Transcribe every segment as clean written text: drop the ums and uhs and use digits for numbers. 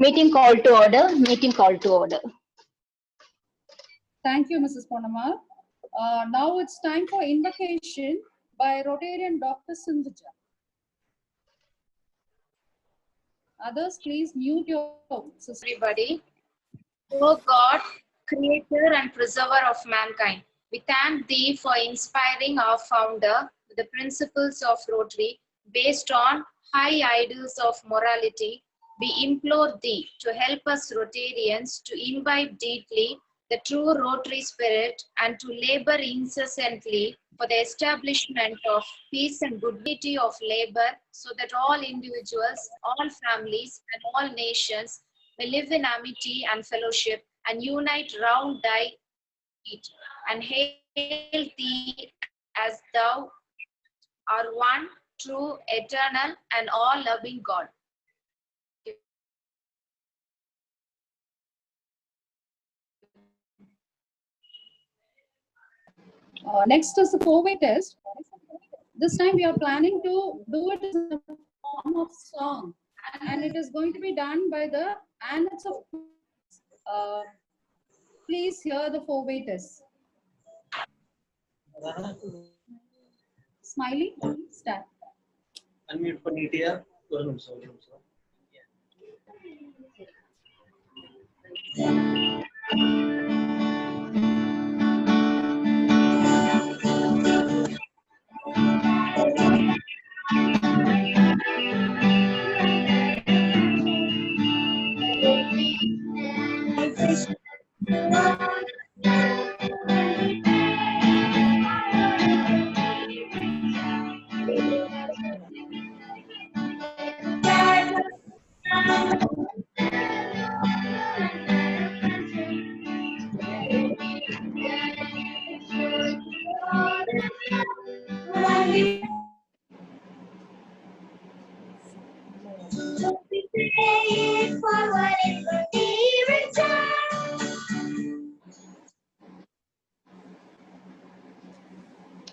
Meeting call to order. Meeting call to order. Thank you, Mrs. Ponamal. Now it's time for invocation by Rotarian Dr. Sindhuja. Others, please mute your system. Everybody. O God, creator and preserver of mankind, we thank thee for inspiring our founder with the principles of Rotary based on high ideals of morality. We implore thee to help us Rotarians to imbibe deeply the true Rotary spirit and to labor incessantly for the establishment of peace and goodwill of labor, so that all individuals, all families, and all nations may live in amity and fellowship and unite round thy feet, and hail thee as thou art one, true, eternal, and all loving God. Next is the four-way test. This time we are planning to do it in the form of song, and it is going to be done by the Annex of. Please hear the four-way test. Smiley, start. Unmute for Nitya.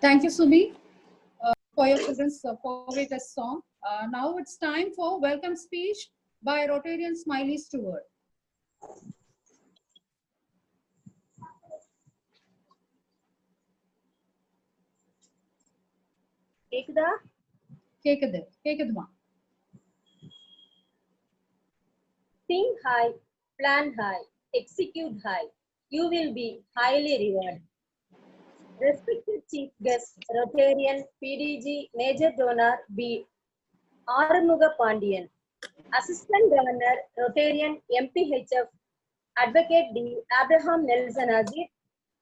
Thank you, Sumi, for your children's four-way test song. Now it's time for welcome speech by Rotarian Smiley Stewart. கேக்குதுமா. Think high, plan high, execute high. You will be highly rewarded. Respected Chief Guest, Rotarian PDG Major Donor B. Arumuga Pandian. Assistant Governor, Rotarian MPHF, Advocate D. Abraham Nelson Azir.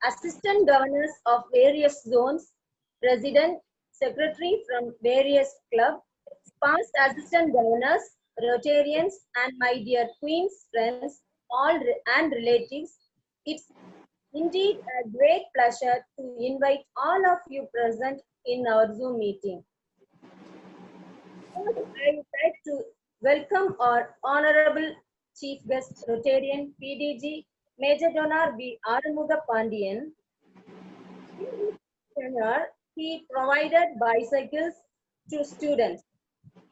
Assistant Governors of various zones, President, Secretary from various clubs, past Assistant Governors, Rotarians, and my dear Queen's friends, all and relatives. It's indeed a great pleasure to invite all of you present in our Zoom meeting. First, I would like to welcome our Honorable Chief Guest, Rotarian PDG Major Donor B. Arumuga Pandian. In his tenure, he provided bicycles to students.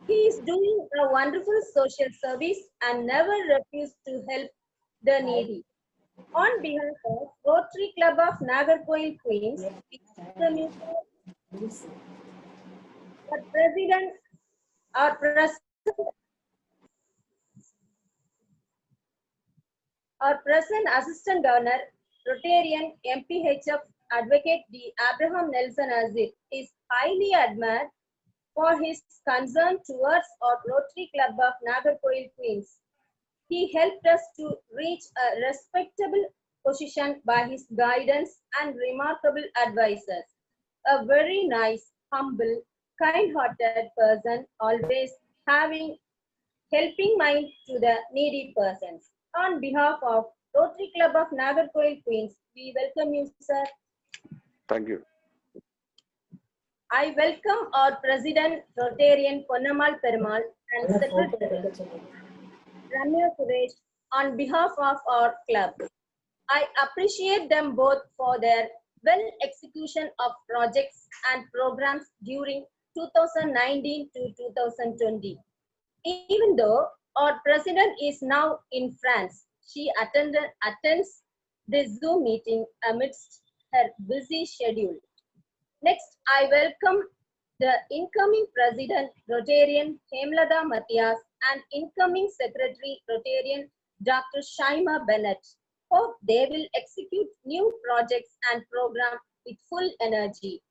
He is doing a wonderful social service and never refused to help the needy. On behalf of Rotary Club of Nagarkoil Queens, our present Assistant Governor, Rotarian MPHF Advocate D. Abraham Nelson Azir is highly admired for his concern towards our Rotary Club of Nagarkoil Queens. He helped us to reach a respectable position by his guidance and remarkable advices. A very nice, humble, kind-hearted person, always having helping mind to the needy persons. On behalf of Rotary Club of Nagarkoil Queens, we welcome you, sir. Thank you. I welcome our President, Rotarian Ponnamal Perumal, and Secretary, Ramya Suresh, on behalf of our club. I appreciate them both for their well execution of projects and programs during 2019 to 2020. Even though Our president is now in France. She attends this Zoom meeting amidst her busy schedule. Next, I welcome the incoming president, Rotarian Hemlata Matthias, and incoming secretary, Rotarian Dr. Shaima Bennett. Hope they will execute new projects and programs with full energy.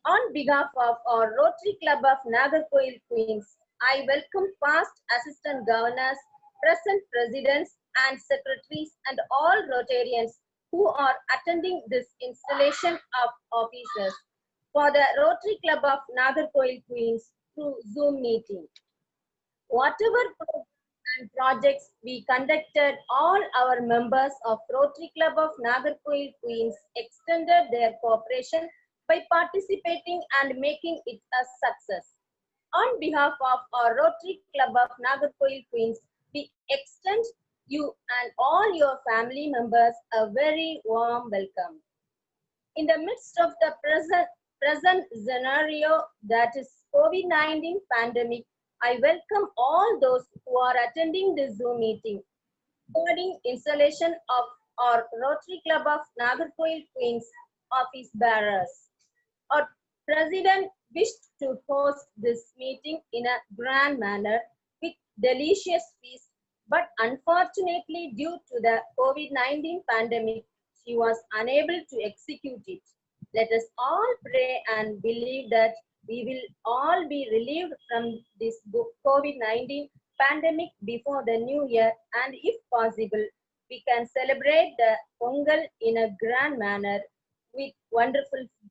On behalf of our Rotary Club of Nagarkoil Queens, I welcome past assistant governors, present presidents and secretaries, and all Rotarians who are attending this installation of officers for the Rotary Club of Nagarkoil Queens through Zoom meeting. Whatever programs and projects we conducted, all our members of Rotary Club of Nagarkoil Queens extended their cooperation by participating and making it a success. On behalf of our Rotary Club of Nagarkoil Queens, we extend you and all your family members a very warm welcome. In the midst of the present scenario, that is COVID-19 pandemic, I welcome all those who are attending this Zoom meeting, including installation of our Rotary Club of Nagarkoil Queens office bearers. Our president wished to host this meeting in a grand manner with delicious feast, but unfortunately due to the COVID-19 pandemic, she was unable to execute it. Let us all pray and believe that we will all be relieved from this COVID-19 pandemic before the new year, and if possible, we can celebrate the Pongal in a grand manner with wonderful food.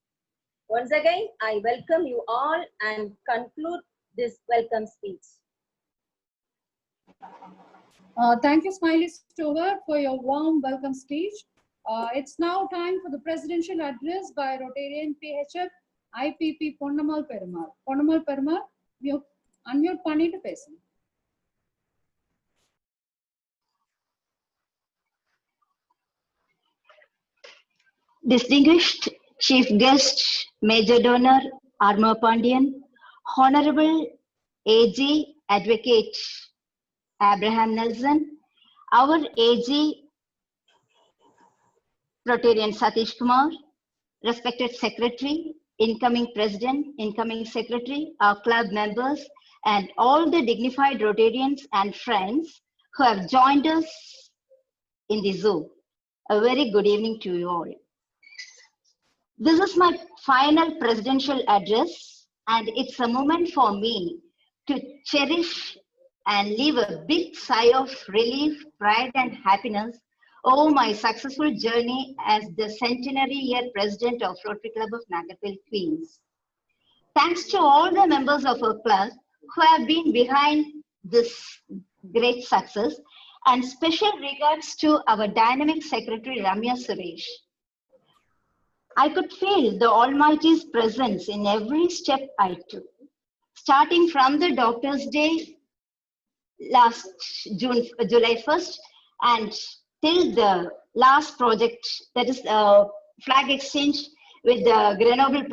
Once again, I welcome you all and conclude this welcome speech. Thank you, Smiley Stover, for your warm welcome speech. It's now time for the presidential address by Rotarian PHF IPP Ponnamal Perumal. Ponnamal Perumal, you unmute பண்ணிட்டு பேசுங்க. Distinguished Chief Guest, Major Donor Arma Pandian, Honorable AG Advocate Abraham Nelson, our AG Rotarian Satish Kumar, respected Secretary, incoming President, incoming Secretary, our club members, and all the dignified Rotarians and friends who have joined us in the Zoom. A very good evening to you all. This is my final presidential address, and it's a moment for me to cherish and leave a big sigh of relief, pride, and happiness over my successful journey as the centenary year president of Rotary Club of Nagarkoil Queens. Thanks to all the members of our club who have been behind this great success, and special regards to our dynamic secretary Ramya Suresh. I could feel the Almighty's presence in every step I took, starting from the Doctor's Day last July 1st and till the last project, that is flag exchange with the Grenoble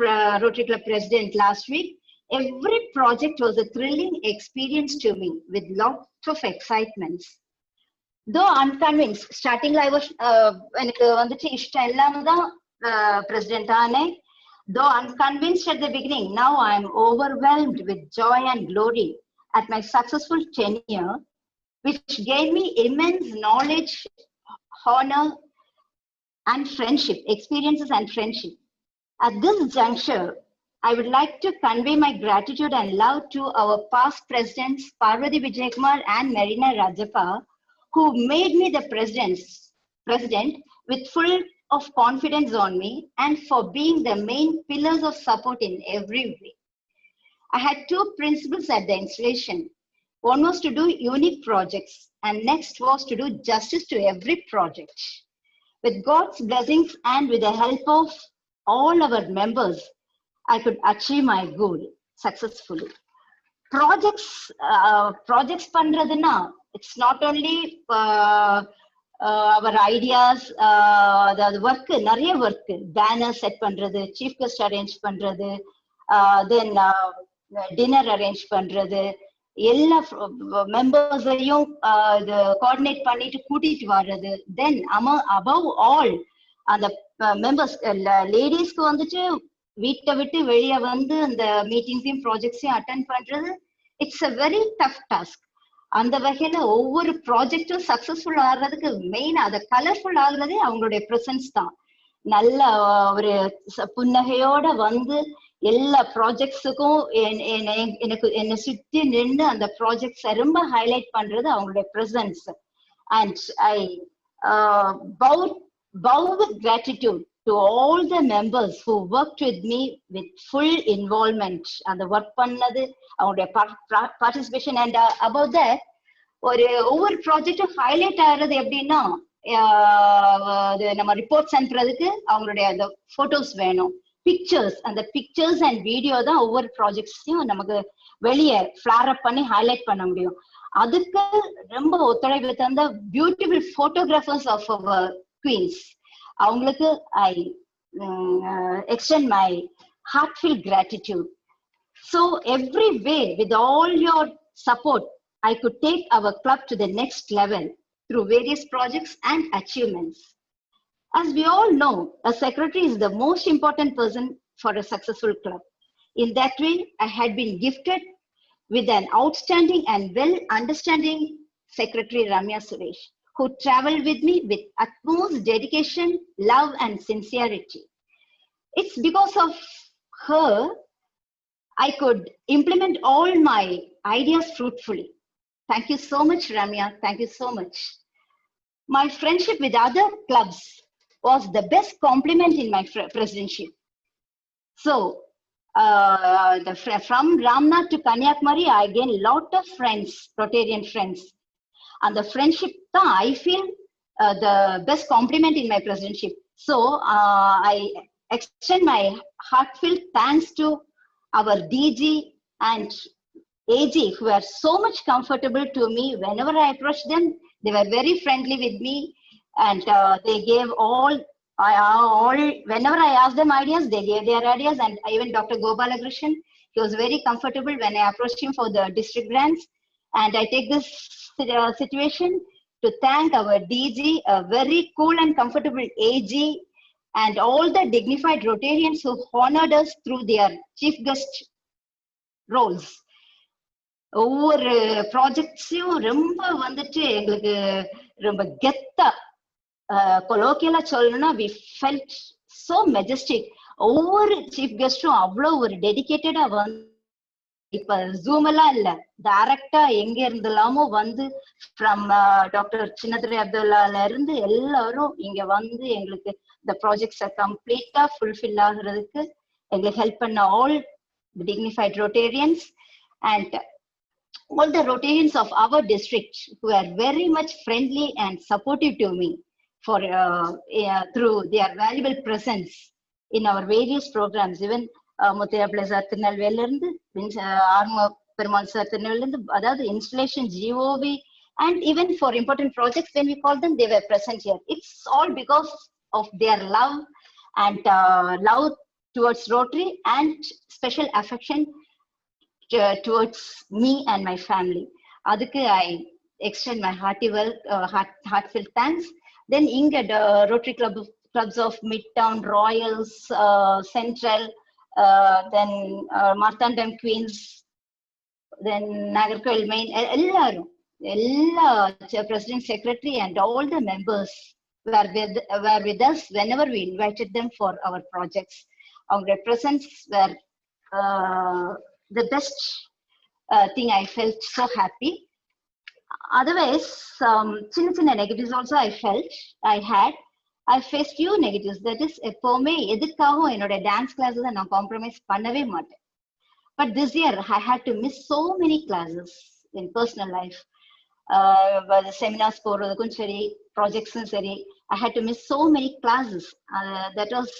Rotary Club president last week. Every project was a thrilling experience to me with lots of excitements. Though unconvinced, starting I was President Ane, though unconvinced at the beginning, now I am overwhelmed with joy and glory at my successful tenure, which gave me immense knowledge, honor, and friendship, experiences and friendship. At this juncture, I would like to convey my gratitude and love to our past presidents, Parvati Vijaykumar and Marina Rajappa, who made me the president with full of confidence on me and for being the main pillars of support in every way. I had two principles at the installation. One was to do unique projects, and next was to do justice to every project. With God's blessings and with the help of all our members, I could achieve my goal successfully. Projects pandradhuna, it's not only our ideas, the work, nariya work, banner set pandradhu, chief guest arrange pandradhu, then dinner arrange pandradhu, எல்லா மெம்பர்ஸையும் coordinate பண்ணிட்டு கூட்டிட்டு வர்றது. தென் above all அந்த members லேடிஸ்க்கு வந்துட்டு வீட்டை விட்டு வெளியே வந்து அந்த மீட்டிங்ஸையும் ப்ராஜெக்ட்ஸையும் அட்டென்ட் பண்றது it's a very tough task. அந்த வகையில ஒவ்வொரு ப்ராஜெக்டும் சக்சஸ்ஃபுல் ஆகுறதுக்கு மெயின் அதை கலர்ஃபுல் ஆகுறதே அவங்களுடைய ப்ரெசன்ஸ் தான். நல்ல ஒரு புன்னகையோட வந்து எல்லா ப்ராஜெக்ட்ஸுக்கும் எனக்கு என்னை சுத்தி நின்று அந்த ப்ராஜெக்ட்ஸை ரொம்ப ஹைலைட் பண்றது அவங்களுடைய presence. And I bow with gratitude to all the members who worked with me with full involvement. அந்த ஒர்க் பண்ணது அவங்களுடைய பார்ட்டிசிபேஷன். அண்ட் அபவுட் தட் ஒவ்வொரு ப்ராஜெக்டும் ஹைலைட் ஆகிறது எப்படின்னா நம்ம ரிப்போர்ட்ஸ் அனுப்புறதுக்கு அவங்களுடைய அந்த போட்டோஸ் வேணும், பிக்சர்ஸ். அந்த பிக்சர்ஸ் அண்ட் வீடியோ தான் ஒவ்வொரு ப்ராஜெக்ட்ஸையும் நமக்கு வெளியே ஃபிளார் அப் பண்ணி ஹைலைட் பண்ண முடியும். அதுக்கு ரொம்ப ஒத்துழைப்பு தந்த beautiful photographers of our queens, அவங்களுக்கு I extend my heartfelt gratitude. So every way, with all your support, I could take our club to the next level through various projects and achievements. As we all know, a secretary is the most important person for a successful club. In that way, I had been gifted with an outstanding and well understanding secretary, Ramya Suresh, who traveled with me with utmost dedication, love and sincerity. It's because of her I could implement all my ideas fruitfully. Thank you so much, Ramya. Thank you so much. My friendship with other clubs was the best compliment in my presidency. So, from Ramnath to Kanyakumari, I gained a lot of friends, Rotarian friends. And the friendship, I feel the best compliment in my presidency. So, I extend my heartfelt thanks to our DG and AG, who are so much comfortable to me. Whenever I approached them, they were very friendly with me, and they gave all, whenever I asked them ideas, they gave their ideas. And even Dr. Gopalakrishnan, he was very comfortable when I approached him for the district grants. And I take this situation to thank our DG, a very cool and comfortable AG, and all the dignified Rotarians who honored us through their chief guest roles. ஒவ்வொரு ப்ராஜெக்ட்ஸையும் ரொம்ப வந்துட்டு எங்களுக்கு ரொம்ப கெத்தா கொலோக்கியலா சொல்லணும்னா we felt so majestic. ஒவ்வொரு chief கெஸ்டும் அவ்வளோ ஒரு டெடிகேட்டடா வந்து, இப்ப ஜூம் எல்லாம் இல்ல, டைரக்டா எங்க இருந்தெல்லாமோ வந்து ஃப்ரம் டாக்டர் சின்னதுரை அப்துல்லால இருந்து எல்லாரும் இங்க வந்து எங்களுக்கு இந்த ப்ராஜெக்ட்ஸை கம்ப்ளீட்டா ஃபுல்ஃபில் ஆகுறதுக்கு எங்களுக்கு ஹெல்ப் பண்ண all the dignified Rotarians and all the Rotarians of our district who are very much friendly and supportive to me for through their valuable presence in our various programs. Even Muthiyapla sir Tirunelveli irundhu, Arma Perumal sir Tirunelveli irundhu, adhaadu installation, GOV, and even for important projects when we call them, they were present here. It's all because of their love and love towards Rotary and special affection towards me and my family. Adukku I extend my heartfelt thanks. Then inga Rotary clubs of Midtown, Royals, Central, then Marthandam Queens, then Nagarkoil Main, ella president, secretary and all the members were with us whenever we invited them for our projects. Our presence were the best thing. I felt so happy. Otherwise, chinna negatives also I faced few negatives. That is, எப்பவுமே எதுக்காகவும் என்னோட dance classes நான் compromise பண்ணவே மாட்டேன். But this year I had to miss so many classes in personal life. Seminars போறதுக்கும் சரி, ப்ராஜெக்ட்ஸும் சரி, I had to miss so many classes. That was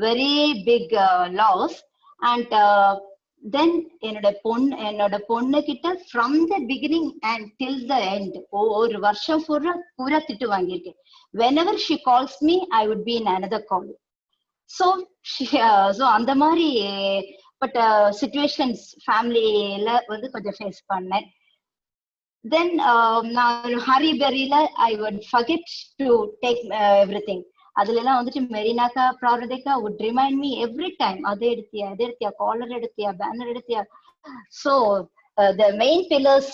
very big loss. And then என்னோட பொண்ணு கிட்ட from the beginning and till the end ஒரு வருஷம் பூரா திட்டு வாங்கியிருக்கேன். Whenever she calls me, I would be in another call. So அந்த மாதிரி பட் சிச்சுவேஷன்ஸ் ஃபேமிலியில வந்து கொஞ்சம் ஃபேஸ் பண்ணேன். தென் நான் ஹரி பெரியில I would forget to take everything. அதுல எல்லாம் வந்துட்டு மெரினாக்கா ப்ராரதிகா would remind me every time, அதே எடுத்தியா, காலர் எடுத்தியா, பேனர் எடுத்தியா. So the main pillars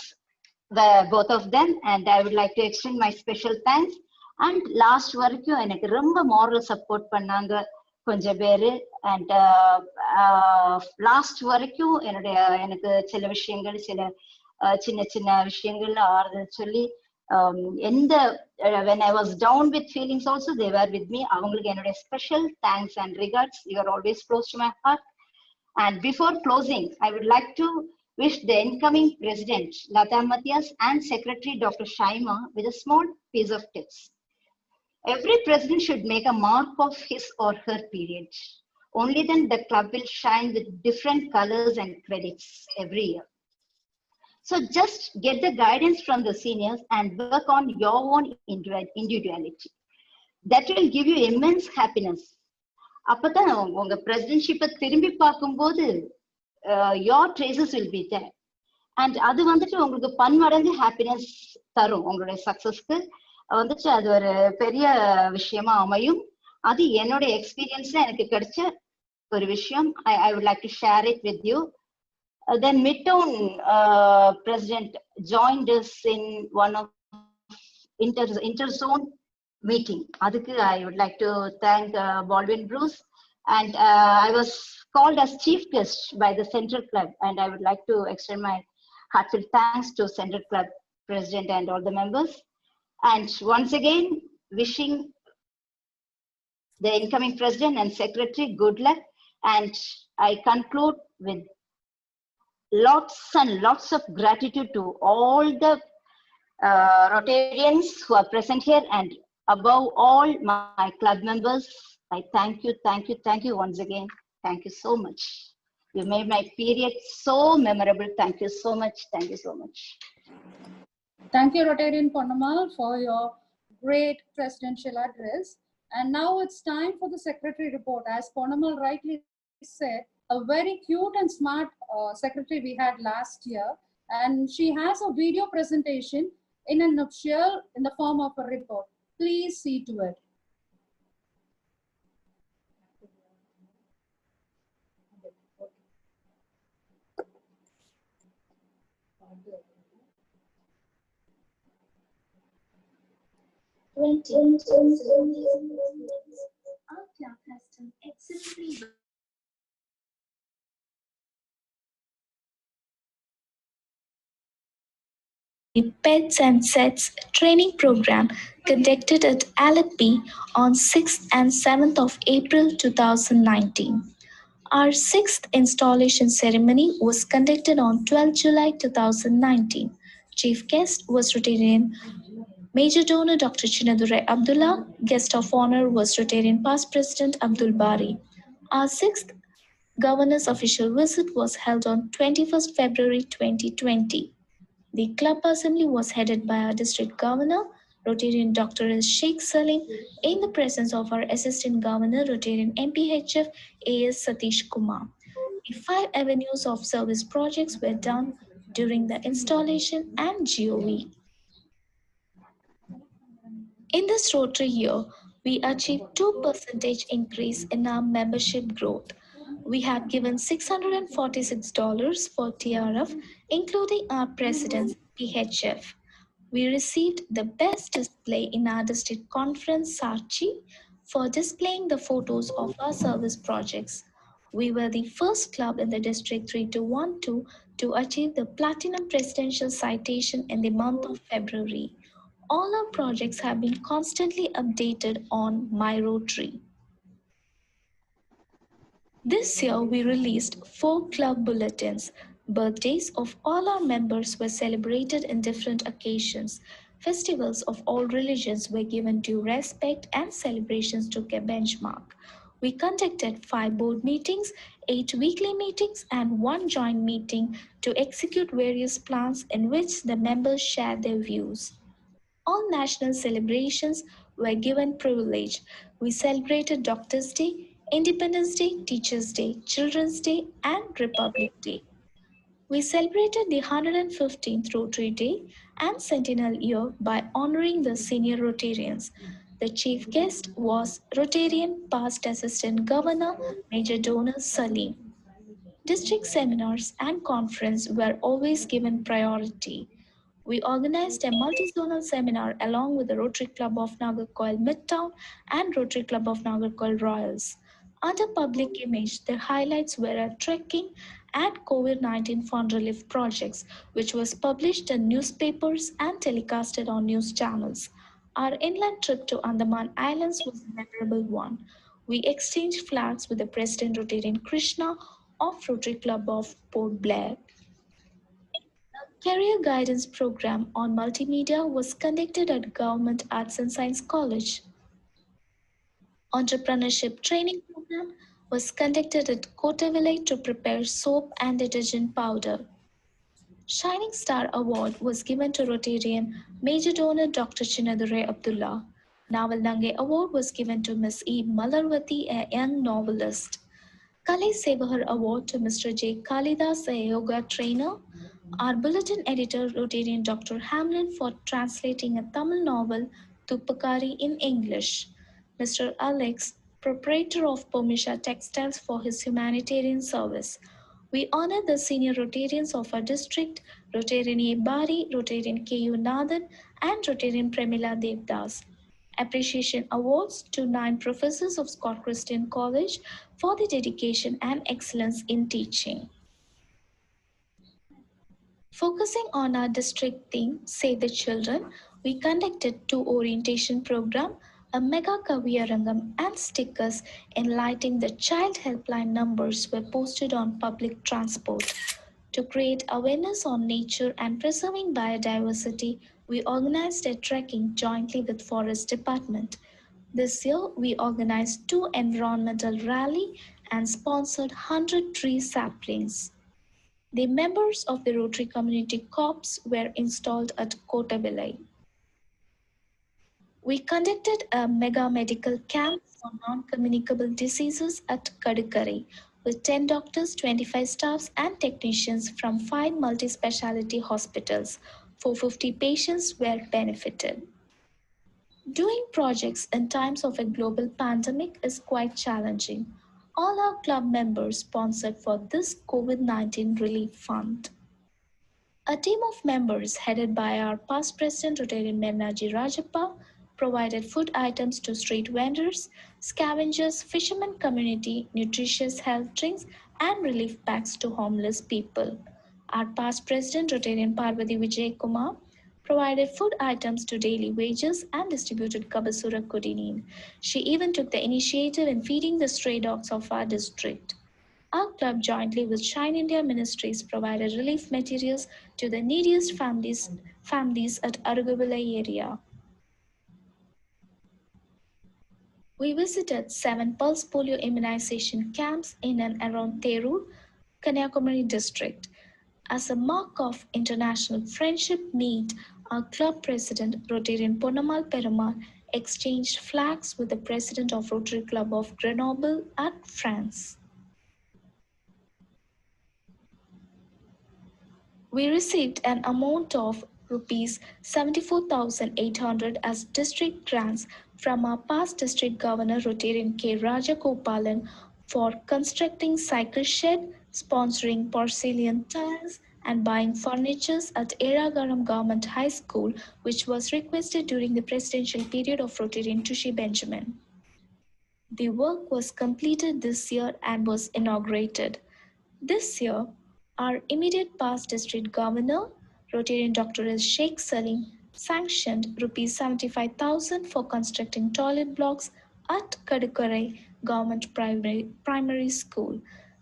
both of them, and I would like to extend my special thanks. And last வரைக்கும் எனக்கு ரொம்ப moral support பண்ணாங்க கொஞ்சம் பேரு. அண்ட் லாஸ்ட் வரைக்கும் எனக்கு சில விஷயங்கள், சில சின்ன சின்ன விஷயங்கள்ல ஆறுதல் சொல்லி, எந்த when I was down with feelings also they were with me. அவங்களுக்கு என்னுடைய special thanks and regards. You are always close to my heart. And before closing, I would like to wish the incoming President Lata Mathias and Secretary Dr. Shaima with a small piece of tips. Every president should make a mark of his or her period. Only then the club will shine with different colors and credits every year. So just get the guidance from the seniors and work on your own individuality. That will give you immense happiness. அப்பதான் உங்க பிரசிடென்ட்ஷிப்பை திரும்பி பார்க்கும்போது your traces will be there. And அது வந்துட்டு உங்களுக்கு பன்மடங்கு happiness தரும். உங்களுடைய சக்சஸ்க்கு வந்துட்டு அது ஒரு பெரிய விஷயமா அமையும். அது என்னோட எக்ஸ்பீரியன்ஸ்ல எனக்கு கிடைச்ச ஒரு விஷயம். I would like to share it with you. Then Midtown president joined us in one of interzone meeting. அதுக்கு I would like to thank Baldwin Bruce. And I was called as chief guest by the Central Club, and I would like to extend my heartfelt thanks to Central Club president and all the members. And once again, wishing the incoming president and secretary good luck. And I conclude with lots and lots of gratitude to all the Rotarians who are present here, and above all my club members. I thank you once again. Thank you so much. You made my period so memorable. Thank you so much. Thank you, Rotarian Ponnamal, for your great presidential address. And now it's time for the secretary report. As Ponnamal rightly said, a very cute and smart secretary we had last year, and she has a video presentation in a nutshell in the form of a report. Please see to it. Our club has done excellently well. The Pets and Sets training program conducted at Alleppey on 6th and 7th of April 2019. Our 6th installation ceremony was conducted on 12th July 2019. Chief guest was Rotarian Major Donor Dr. Chinadurai Abdullah. Guest of honor was Rotarian Past President Abdul Bari. Our 6th Governor's official visit was held on 21st February 2020. The club assembly was headed by our district governor, Rotarian Dr. Sheikh Salim, in the presence of our assistant governor, Rotarian MPHF A.S. Satish Kumar. The 5 avenues of service projects were done during the installation and GOV. In this Rotary year, we achieved 2% increase in our membership growth. We have given $646 for TRF, including our president's PHF. We received the best display in our district conference, Sarchi, for displaying the photos of our service projects. We were the first club in the District 3212 to achieve the Platinum Presidential Citation in the month of February. All our projects have been constantly updated on My Rotary. This year, we released 4 club bulletins. Birthdays of all our members were celebrated in different occasions. Festivals of all religions were given due respect, and celebrations took a benchmark. We conducted 5 board meetings, 8 weekly meetings, and 1 joint meeting to execute various plans in which the members shared their views. All national celebrations were given privilege. We celebrated Doctors' Day, Independence Day, Teachers' Day, Children's Day, and Republic Day. We celebrated the 115th Rotary Day and Centennial Year by honoring the senior Rotarians. The chief guest was Rotarian past Assistant Governor Major Donor Salim. District seminars and conference were always given priority. We organized a multi-zonal seminar along with the Rotary Club of Nagarcoil Midtown and Rotary Club of Nagarcoil Royals. Under public image, the highlights were a trekking and COVID-19 fund relief projects, which was published in newspapers and telecasted on news channels. Our inland trip to Andaman Islands was a memorable one. We exchanged flags with the President Rotarian Krishna of Rotary Club of Port Blair. Career guidance program on multimedia was conducted at Government Arts and Science College. Entrepreneurship training program was conducted at Kotavillai to prepare soap and detergent powder. Shining Star Award was given to Rotarian Major Donor Dr. Chinadurai Abdullah. Naval Nange Award was given to Ms. E. Malarwati, a young novelist. Kalai Sevahar Award to Mr. J. Kalidas, a yoga trainer. Our bulletin editor, Rotarian Dr. Hamlin, for translating a Tamil novel, Tupakari, in English. Mr. Alex, proprietor of Pomisha Textiles, for his humanitarian service. We honor the senior Rotarians of our district, Rotarian A. Bari, Rotarian K.U. Nathan, and Rotarian Premila Devdas. Appreciation awards to 9 professors of Scott Christian College for the dedication and excellence in teaching. Focusing on our district theme, Save the Children, we conducted 2 orientation programs, a mega Kaviyarangam, and stickers enlightening the child helpline numbers were posted on public transport. To create awareness on nature and preserving biodiversity, we organized a trekking jointly with Forest Department. This year, we organized 2 environmental rally and sponsored 100 tree saplings. The members of the Rotary Community Corps were installed at Kotavillai. We conducted a mega medical camp for non-communicable diseases at Kadukare with 10 doctors, 25 staffs and technicians from 5 multi-speciality hospitals. 450 patients were benefited. Doing projects in times of a global pandemic is quite challenging. All our club members sponsored for this COVID-19 relief fund. A team of members headed by our past president Rotarian Mernaji Rajappa provided food items to street vendors, scavengers, fishermen community, nutritious health drinks, and relief packs to homeless people. Our past president, Rotarian Parvati Vijay Kumar, provided food items to daily wages and distributed Kabasura Kudinin. She even took the initiative in feeding the stray dogs of our district. Our club jointly with Shine India Ministries provided relief materials to the neediest families at Arugavillai area. We visited 7 pulse polio immunization camps in and around Terur, Kanyakumari district. As a mark of international friendship meet, our club president, Rotarian Ponnamal Perumal, exchanged flags with the president of Rotary Club of Grenoble at France. We received an amount of Rs 74,800 as district grants from our past district governor Rotarian K. Rajagopalan for constructing cycle shed, sponsoring porcelain tiles, and buying furnitures at Eragaram Government High School, which was requested during the presidential period of Rotarian Tushi Benjamin. The work was completed this year and was inaugurated. This year, our immediate past district governor, Rotarian Dr. S. Sheikh Salim, sanctioned Rs 75,000 for constructing toilet blocks at Kadukarai Government Primary School.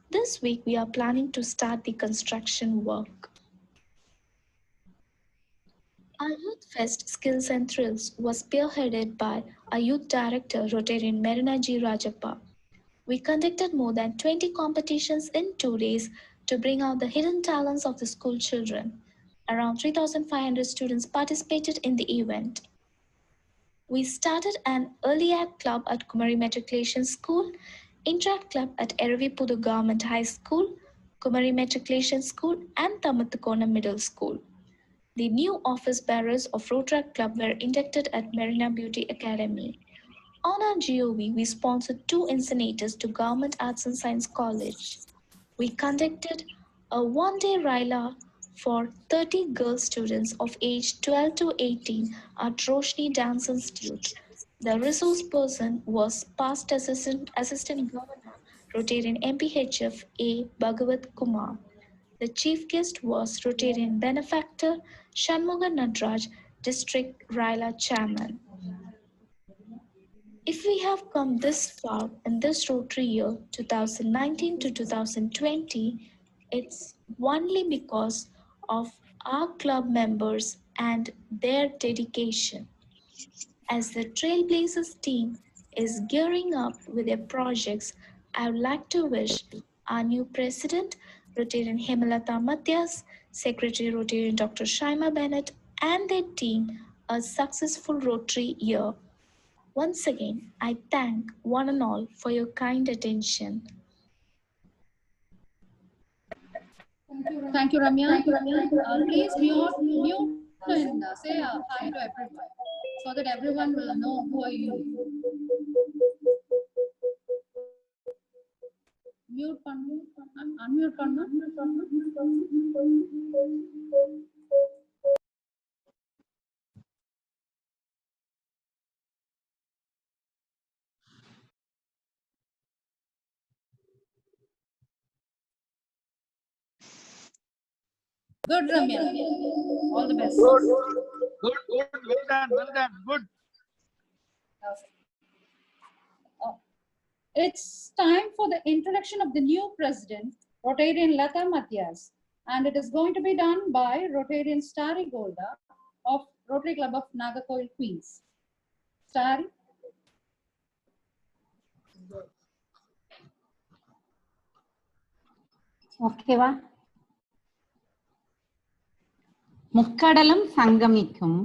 This week, we are planning to start the construction work. Our Youth Fest Skills and Thrills was spearheaded by our Youth Director, Rotarian Mernaji Rajappa. We conducted more than 20 competitions in 2 days to bring out the hidden talents of the school children. Around 3,500 students participated in the event. We started an early act club at Kumari Matriculation School Interact Club at Eravipudu Government High School, Kumari Matriculation School, and Tamattukona Middle School. The new office bearers of Rotaract Club were inducted at Marina Beauty Academy. On our GOV, we sponsored 2 incinerators to Government Arts and Science College. We conducted a one-day Raila for 30 girl students of age 12 to 18 at Roshni Dance Institute. The resource person was past Assistant Governor, Rotarian MPHF A. Bhagavat Kumar. The chief guest was Rotarian benefactor Shanmuga Nadraj, District Raila Chairman. If we have come this far in this Rotary year 2019 to 2020, it's only because of our club members and their dedication. As the Trailblazers team is gearing up with their projects, I would like to wish our new president, Rotarian Hemalata Mathias, Secretary Rotarian Dr. Shaima Bennett, and their team a successful Rotary year. Once again, I thank one and all for your kind attention. Thank you, Ramya. Please mute and say hi to everyone so that everyone will know who are you. Mute pannu, unmute pannu. Good, Ramya. All the best. Good. Well done. Good. It's time for the introduction of the new president, Rotarian Lata Mathias, and it is going to be done by Rotarian Starry Golda of Rotary Club of Nagarcoil, Queens. Starry. ஓகேவா? முக்கடலும் சங்கமிக்கும்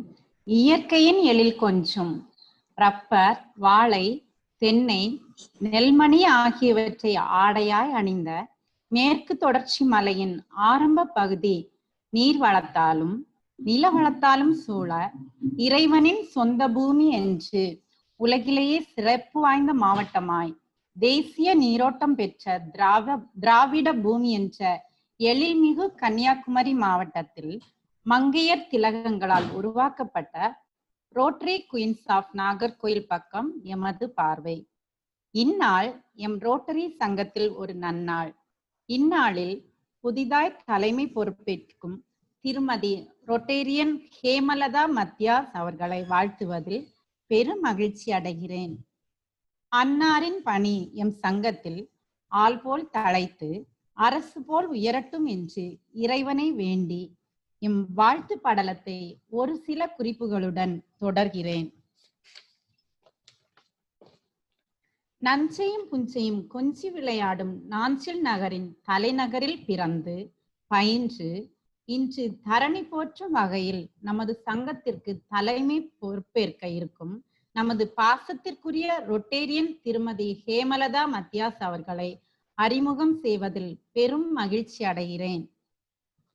இயற்கையின் எழில் கொஞ்சும் rubber, வாழை, தென்னை, நெல்மணி ஆகியவற்றை ஆடையாய் அணிந்த மேற்கு தொடர்ச்சி மலையின் ஆரம்ப பகுதி நீர் வளத்தாலும் நில வளத்தாலும் சூழ இறைவனின் சொந்த பூமி என்று உலகிலேயே சிறப்பு வாய்ந்த மாவட்டமாய் தேசிய நீரோட்டம் பெற்ற திராவிட பூமி என்ற எழில்மிகு கன்னியாகுமரி மாவட்டத்தில் மங்கையர் திலகங்களால் உருவாக்கப்பட்ட ரோட்டரி குயின்ஸ் ஆஃப் நாகர்கோயில் பக்கம் எமது பார்வை. இந்நாள் எம் ரோட்டரி சங்கத்தில் ஒரு நன்னாள். இந்நாளில் புதிதாய் தலைமை பொறுப்பேற்கும் திருமதி ரொட்டேரியன் ஹேமலதா மத்தியாஸ் அவர்களை வாழ்த்துவதில் பெரும் மகிழ்ச்சி அடைகிறேன். அன்னாரின் பணி எம் சங்கத்தில் ஆள் போல் தழைத்து அரசு போல் உயரட்டும் என்று இறைவனை வேண்டி எம் வாழ்த்து படலத்தை ஒரு சில குறிப்புகளுடன் தொடர்கிறேன். நஞ்சையும் புஞ்சையும் கொஞ்சி விளையாடும் நாஞ்சில் நகரின் தலைநகரில் பிறந்து பயின்று இன்று தரணி போற்றும் வகையில் நமது சங்கத்திற்கு தலைமை பொறுப்பேற்க இருக்கும் நமது பாசத்திற்குரிய ரொட்டேரியன் திருமதி ஹேமலதா மத்தியாஸ் அவர்களை அறிமுகம் செய்வதில் பெரும் மகிழ்ச்சி அடைகிறேன்.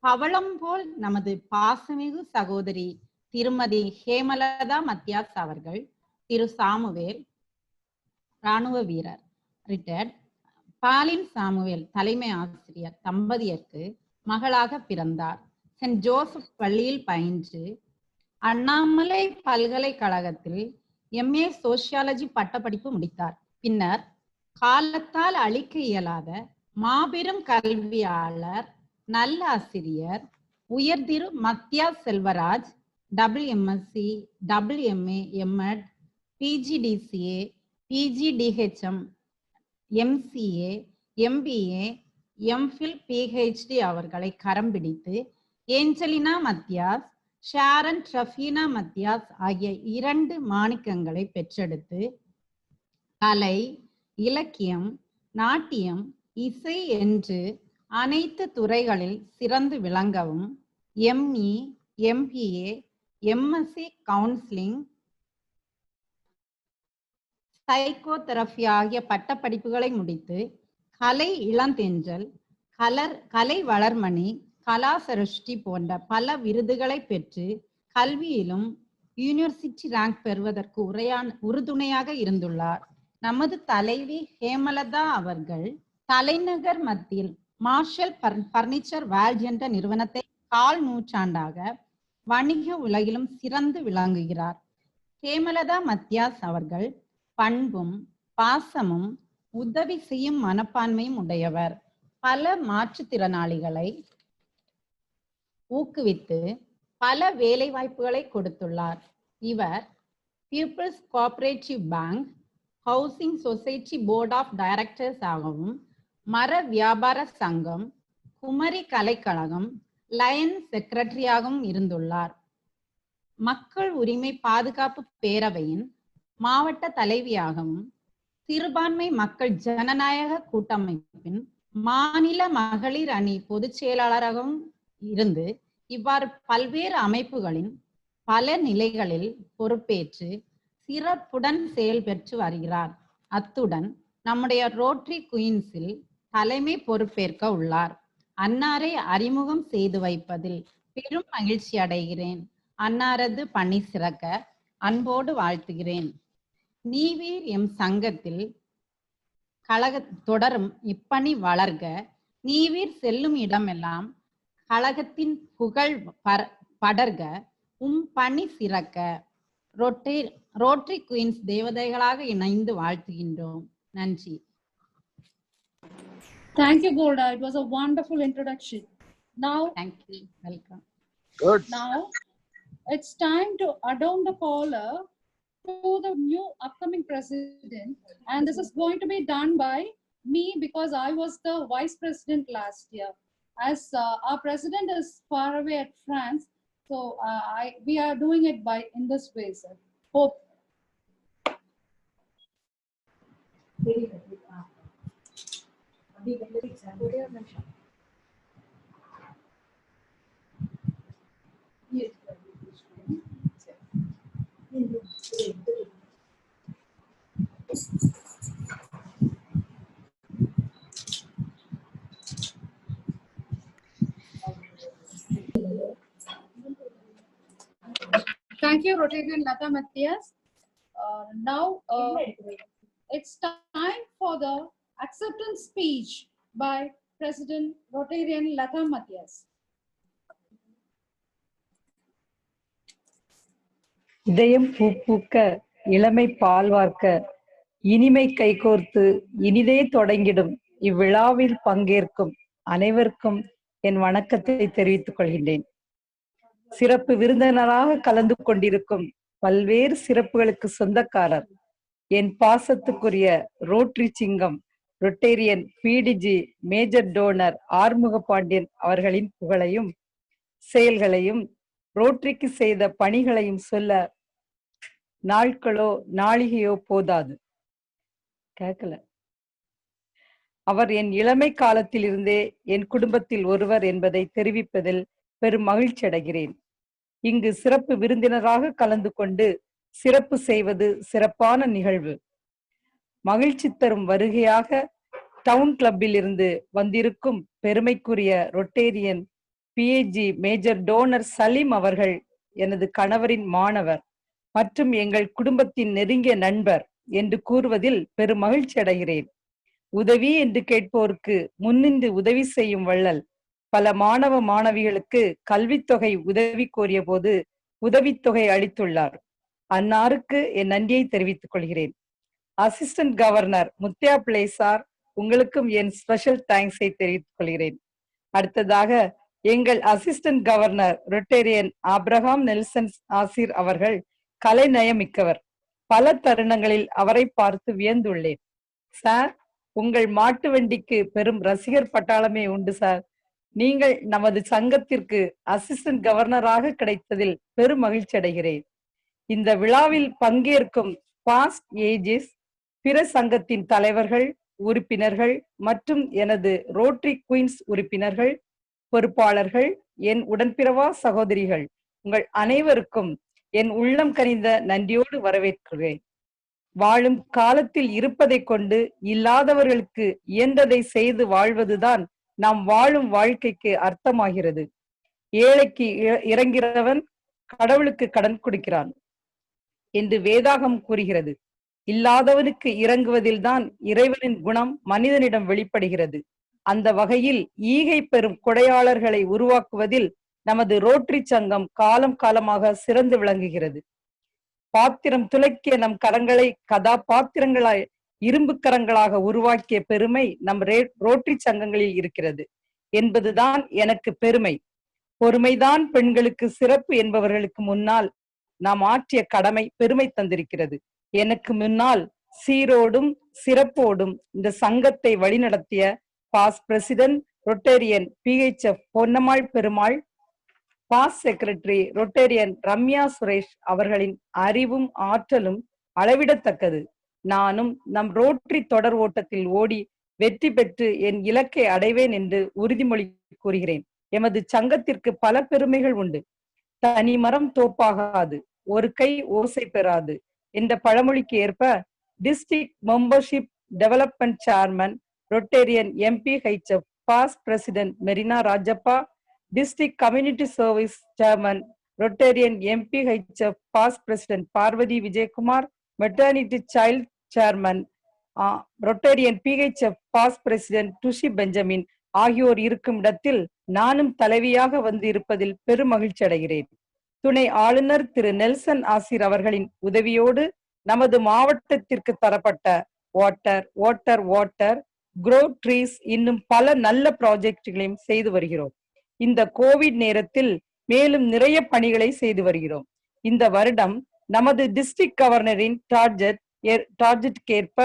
பவளம் போல் நமது பாசமிகு சகோதரி திருமதி ஹேமலதா மத்தியாஸ் அவர்கள் திரு சாமுவேல் இராணுவ வீரர் ரிட்டையர்ட் பாலின் சாமுவேல் தலைமை ஆசிரியர் தம்பதியருக்கு மகளாக பிறந்தார். சென்ட் ஜோசப் பள்ளியில் பயின்று அண்ணாமலை பல்கலைக்கழகத்தில் MA சோசியாலஜி பட்டப்படிப்பு முடித்தார். பின்னர் காலத்தால் அழிக்க இயலாத மாபெரும் கல்வியாளர், நல்ல ஆசிரியர் உயர்திரு Mathias Selvaraj WMSc, WMA, MAd, PGDCA, PGDHM, MCA, MBA, MPhil, PhD அவர்களை கரம் பிடித்து ஏஞ்சலினா மத்தியாஸ், ஷாரன் ட்ரஃபீனா மத்தியாஸ் ஆகிய 2 மாணிக்கங்களை பெற்றெடுத்து கலை, இலக்கியம், நாட்டியம், இசை என்று அனைத்து துறைகளில் சிறந்து விளங்கவும் ME, MPA, MSc counselling, psychotherapy ஆகிய பட்டப்படிப்புகளை முடித்து கலை இளந்தென்றல், கலை வளர்மணி, கலாசருஷ்டி போன்ற பல விருதுகளை பெற்று கல்வியிலும் யூனிவர்சிட்டி ரேங்க் பெறுவதற்கு உறுதுணையாக இருந்துள்ளார். நமது தலைவி ஹேமலதா அவர்கள் தலைநகர் மத்தியில் மார்ஷல் பர்னிச்சர் வேல்ட் என்ற நிறுவனத்தை கால் நூற்றாண்டாக வணிக உலகிலும் சிறந்து விளங்குகிறார். ஹேமலதா மத்தியாஸ் அவர்கள் பண்பும் பாசமும் உதவி செய்யும் மனப்பான்மையும் உடையவர். பல மாற்றுத்திறனாளிகளை ஊக்குவித்து பல வேலை வாய்ப்புகளை கொடுத்துள்ளார். இவர் peoples cooperative bank, housing society board of directors ஆகவும், மர வியாபார சங்கம், குமரி கலைக்கழகம், லயன்ஸ் செக்ரட்டரியாகவும் இருந்துள்ளார். மக்கள் உரிமை பாதுகாப்பு பேரவையின் மாவட்ட தலைவியாகவும், சிறுபான்மை மக்கள் ஜனநாயக கூட்டமைப்பின் மாநில மகளிர் அணி பொதுச் செயலாளராகவும் இருந்து இவ்வாறு பல்வேறு அமைப்புகளின் பல நிலைகளில் பொறுப்பேற்று சிறப்புடன் செயல்பெற்று வருகிறார். அத்துடன் நம்முடைய ரோட்டரி குயின்ஸில் தலைமை பொறுப்பேற்க உள்ளார். அன்னாரை அறிமுகம் செய்து வைப்பதில் பெரும் மகிழ்ச்சி அடைகிறேன். அன்னாரது பணி சிறக்க அன்போடு வாழ்த்துகிறேன். நீவீர் எம் சங்கத்தில் கழக தொடரும் இப்பணி வளர்க. நீவீர் செல்லும் இடமெல்லாம் கழகத்தின் புகழ் படர்க. பணி சிறக்க. ரோட்டரி குயின்ஸ் தேவதைகளாக இணைந்து வாழ்த்துகின்றோம். நன்றி. Thank you, Golda. It was a wonderful introduction. Now, thank you. Welcome. Good. Now, it's time to adorn the caller to the new upcoming president, and this is going to be done by me because I was the vice president last year. As our president is far away at France, so we are doing it in this way, sir. Hope. Thank you, Rotarian Lata Matthias. Now it's time for the acceptance speech by President Rotarian Lata Matthias. இதயம் பூக்க இளமை பால்வார்க்க இனிமை கைகோர்த்து இனிதே தொடங்கிடும் இவ்விழாவில் பங்கேற்கும் அனைவருக்கும் என் வணக்கத்தை தெரிவித்துக் கொள்கின்றேன். சிறப்பு விருந்தினராக கலந்து கொண்டிருக்கும் பல்வேறு சிறப்புகளுக்கு சொந்தக்காரர் என் பாசத்துக்குரிய ரோட்டரி சிங்கம் ரொட்டேரியன் பிடிஜி மேஜர் டோனர் ஆறுமுக பாண்டியன் அவர்களின் புகழையும் செயல்களையும் ரோட்டரிக்கு செய்த பணிகளையும் சொல்ல நாட்களோ நாளிகையோ போதாது. கேட்கல. அவர் என் இளமை காலத்திலிருந்தே என் குடும்பத்தில் ஒருவர் என்பதை தெரிவிப்பதில் பெரும் மகிழ்ச்சி அடைகிறேன். இங்கு சிறப்பு விருந்தினராக கலந்து கொண்டு சிறப்பு செய்வது சிறப்பான நிகழ்வு. மகிழ்ச்சி தரும் வருகையாக டவுன் கிளப்பில் இருந்து வந்திருக்கும் பெருமைக்குரிய Rotarian BAG major toner Salim அவர்கள் எனது கணவரின் மாணவர் மற்றும் எங்கள் குடும்பத்தின் நெருங்கிய நண்பர் என்று கூறுவதில் பெரும் மகிழ்ச்சி அடைகிறேன். உதவி என்று கேட்போருக்கு முன்னின்று உதவி செய்யும் வள்ளல். பல மாணவ மாணவிகளுக்கு கல்வித்தொகை உதவி கோரிய போது உதவித்தொகை அளித்துள்ளார். அன்னாருக்கு என் நன்றியை தெரிவித்துக் கொள்கிறேன். அசிஸ்டன்ட் கவர்னர் முத்தியா பிள்ளை சார், உங்களுக்கும் என் ஸ்பெஷல் தேங்க்ஸை தெரிவித்துக் கொள்கிறேன். அடுத்ததாக எங்கள் assistant governor Rotarian Abraham Nelson Asir அவர்கள் கலைநயமிக்கவர். பல தருணங்களில் அவரை பார்த்து வியந்துள்ளேன். சார், உங்கள் மாட்டு வண்டிக்கு பெரும் ரசிகர் பட்டாளமே உண்டு சார். நீங்கள் நமது சங்கத்திற்கு அசிஸ்டன்ட் கவர்னராக கிடைத்ததில் பெரும் மகிழ்ச்சி அடைகிறேன். இந்த விழாவில் பங்கேற்கும் பாஸ்ட் ஏஜஸ், பிற சங்கத்தின் தலைவர்கள், உறுப்பினர்கள் மற்றும் எனது ரோட்டரி குயின்ஸ் உறுப்பினர்கள், பொறுப்பாளர்கள், என் உடன்பிறவா சகோதரிகள், உங்கள் அனைவருக்கும் என் உள்ளம் கனிந்த நன்றியோடு வரவேற்கிறேன். வாழும் காலத்தில் இருப்பதை கொண்டு இல்லாதவர்களுக்கு இயன்றதை செய்து வாழ்வதுதான் நாம் வாழும் வாழ்க்கைக்கு அர்த்தமாகிறது. ஏழைக்கு இறங்கிறவன் கடவுளுக்கு கடன் கொடுக்கிறான் என்று வேதாகம் கூறுகிறது. இல்லாதவனுக்கு இறங்குவதில்தான் இறைவனின் குணம் மனிதனிடம் வெளிப்படுகிறது. அந்த வகையில் ஈகை பெறும் கொடையாளர்களை உருவாக்குவதில் நமது ரோட்டரி சங்கம் காலம் காலமாக சிறந்து விளங்குகிறது. பாத்திரம் துளைக்கிய நம் கரங்களை கதாபாத்திரங்களாய் இரும்பு கரங்களாக உருவாக்கிய பெருமை நம் ரோட்டரி சங்கங்களில் இருக்கிறது என்பதுதான் எனக்கு பெருமை. பொறுமைதான் பெண்களுக்கு சிறப்பு என்பவர்களுக்கு முன்னால் நாம் ஆற்றிய கடமை பெருமை தந்திருக்கிறது. எனக்கு முன்னால் சீரோடும் சிறப்போடும் இந்த சங்கத்தை வழிநடத்திய past president Rotarian PHF Ponnammal Perumal, past secretary Rotarian Ramya Suresh அவர்களின் அறிவும் ஆற்றலும் அளவிடத்தக்கது. நானும் நம் ரோட்டரி தொடர் ஓட்டத்தில் ஓடி வெற்றி பெற்று என் இலக்கை அடைவேன் என்று உறுதிமொழி கூறுகிறேன். எமது சங்கத்திற்கு பல பெருமைகள் உண்டு. தனி மரம் தோப்பாகாது, ஒரு கை ஓசை பெறாது என்ற பழமொழிக்கு ஏற்ப district membership development chairman Rotarian MPHF past president Marina Rajappa, district community service chairman Rotarian MPHF past president Parvathi Vijayakumar, maternity child chairman Rotarian PHF past president Dushi Benjamin ஆகியோர் இருக்கும் இடத்தில் நானும் தலைவியாக வந்து இருப்பதில் பெரும் மகிழ்ச்சி அடைகிறேன். துணை ஆளுநர் திரு நெல்சன் ஆசிர் அவர்களின் உதவியோடு நமது மாவட்டத்திற்கு தரப்பட்ட water water water grow trees இன்னும் பல நல்ல ப்ராஜெக்டுகளையும் செய்து வருகிறோம். இந்த கோவிட் நேரத்தில் மேலும் நிறைய பணிகளை செய்து வருகிறோம். இந்த வருடம் நமது டிஸ்ட்ரிக்ட் கவர்னரின் டார்கெட்டுக்கேற்ப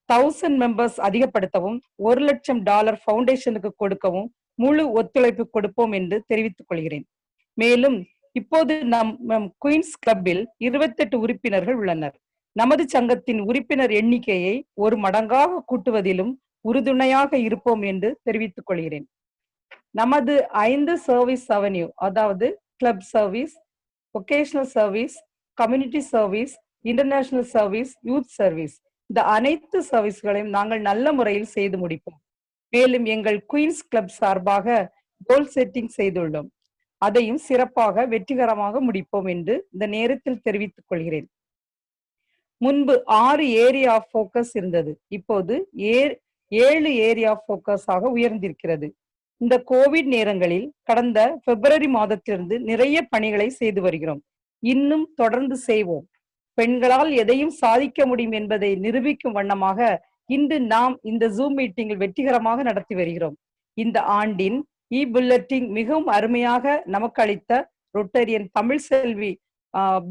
1000 மெம்பர்ஸ் அதிகப்படுத்தவும் $1,00,000 ஃபவுண்டேஷனுக்கு கொடுக்கவும் முழு ஒத்துழைப்பு கொடுப்போம் என்று தெரிவித்துக் கொள்கிறேன். மேலும் இப்போது நம் குயின்ஸ் கிளப்பில் 28 உறுப்பினர்கள் உள்ளனர். நமது சங்கத்தின் உறுப்பினர் எண்ணிக்கையை 1 மடங்காக கூட்டுவதிலும் உறுதுணையாக இருப்போம் என்று தெரிவித்துக் கொள்கிறேன். நமது 5 சர்வீஸ் அவென்யூ, அதாவது club service, vocational service, community service, international service, youth service, இந்த அனைத்து சர்வீஸ்களையும் நாங்கள் நல்ல முறையில் செய்து முடிப்போம். மேலும் எங்கள் குயின்ஸ் கிளப் சார்பாக கோல் செட்டிங் செய்துள்ளோம். அதையும் சிறப்பாக வெற்றிகரமாக முடிப்போம் என்று இந்த நேரத்தில் தெரிவித்துக் கொள்கிறேன். முன்பு 6 ஏரியா ஆஃப் போக்கஸ் இருந்தது. இப்போது 7 ஏரியா ஆஃப் போக்கஸ் ஆக உயர்ந்திருக்கிறது. இந்த கோவிட் நேரங்களில் கடந்த பிப்ரவரி மாதத்திலிருந்து நிறைய பணிகளை செய்து வருகிறோம். இன்னும் தொடர்ந்து செய்வோம். பெண்களால் எதையும் சாதிக்க முடியும் என்பதை நிரூபிக்கும் வண்ணமாக இன்று நாம் இந்த ஜூம் மீட்டிங்கில் வெற்றிகரமாக நடத்தி வருகிறோம். இந்த ஆண்டின் புல்லட்டிங் மிகவும் அருமையாக நமக்கு அளித்த ரொட்டேரியன் தமிழ் செல்வி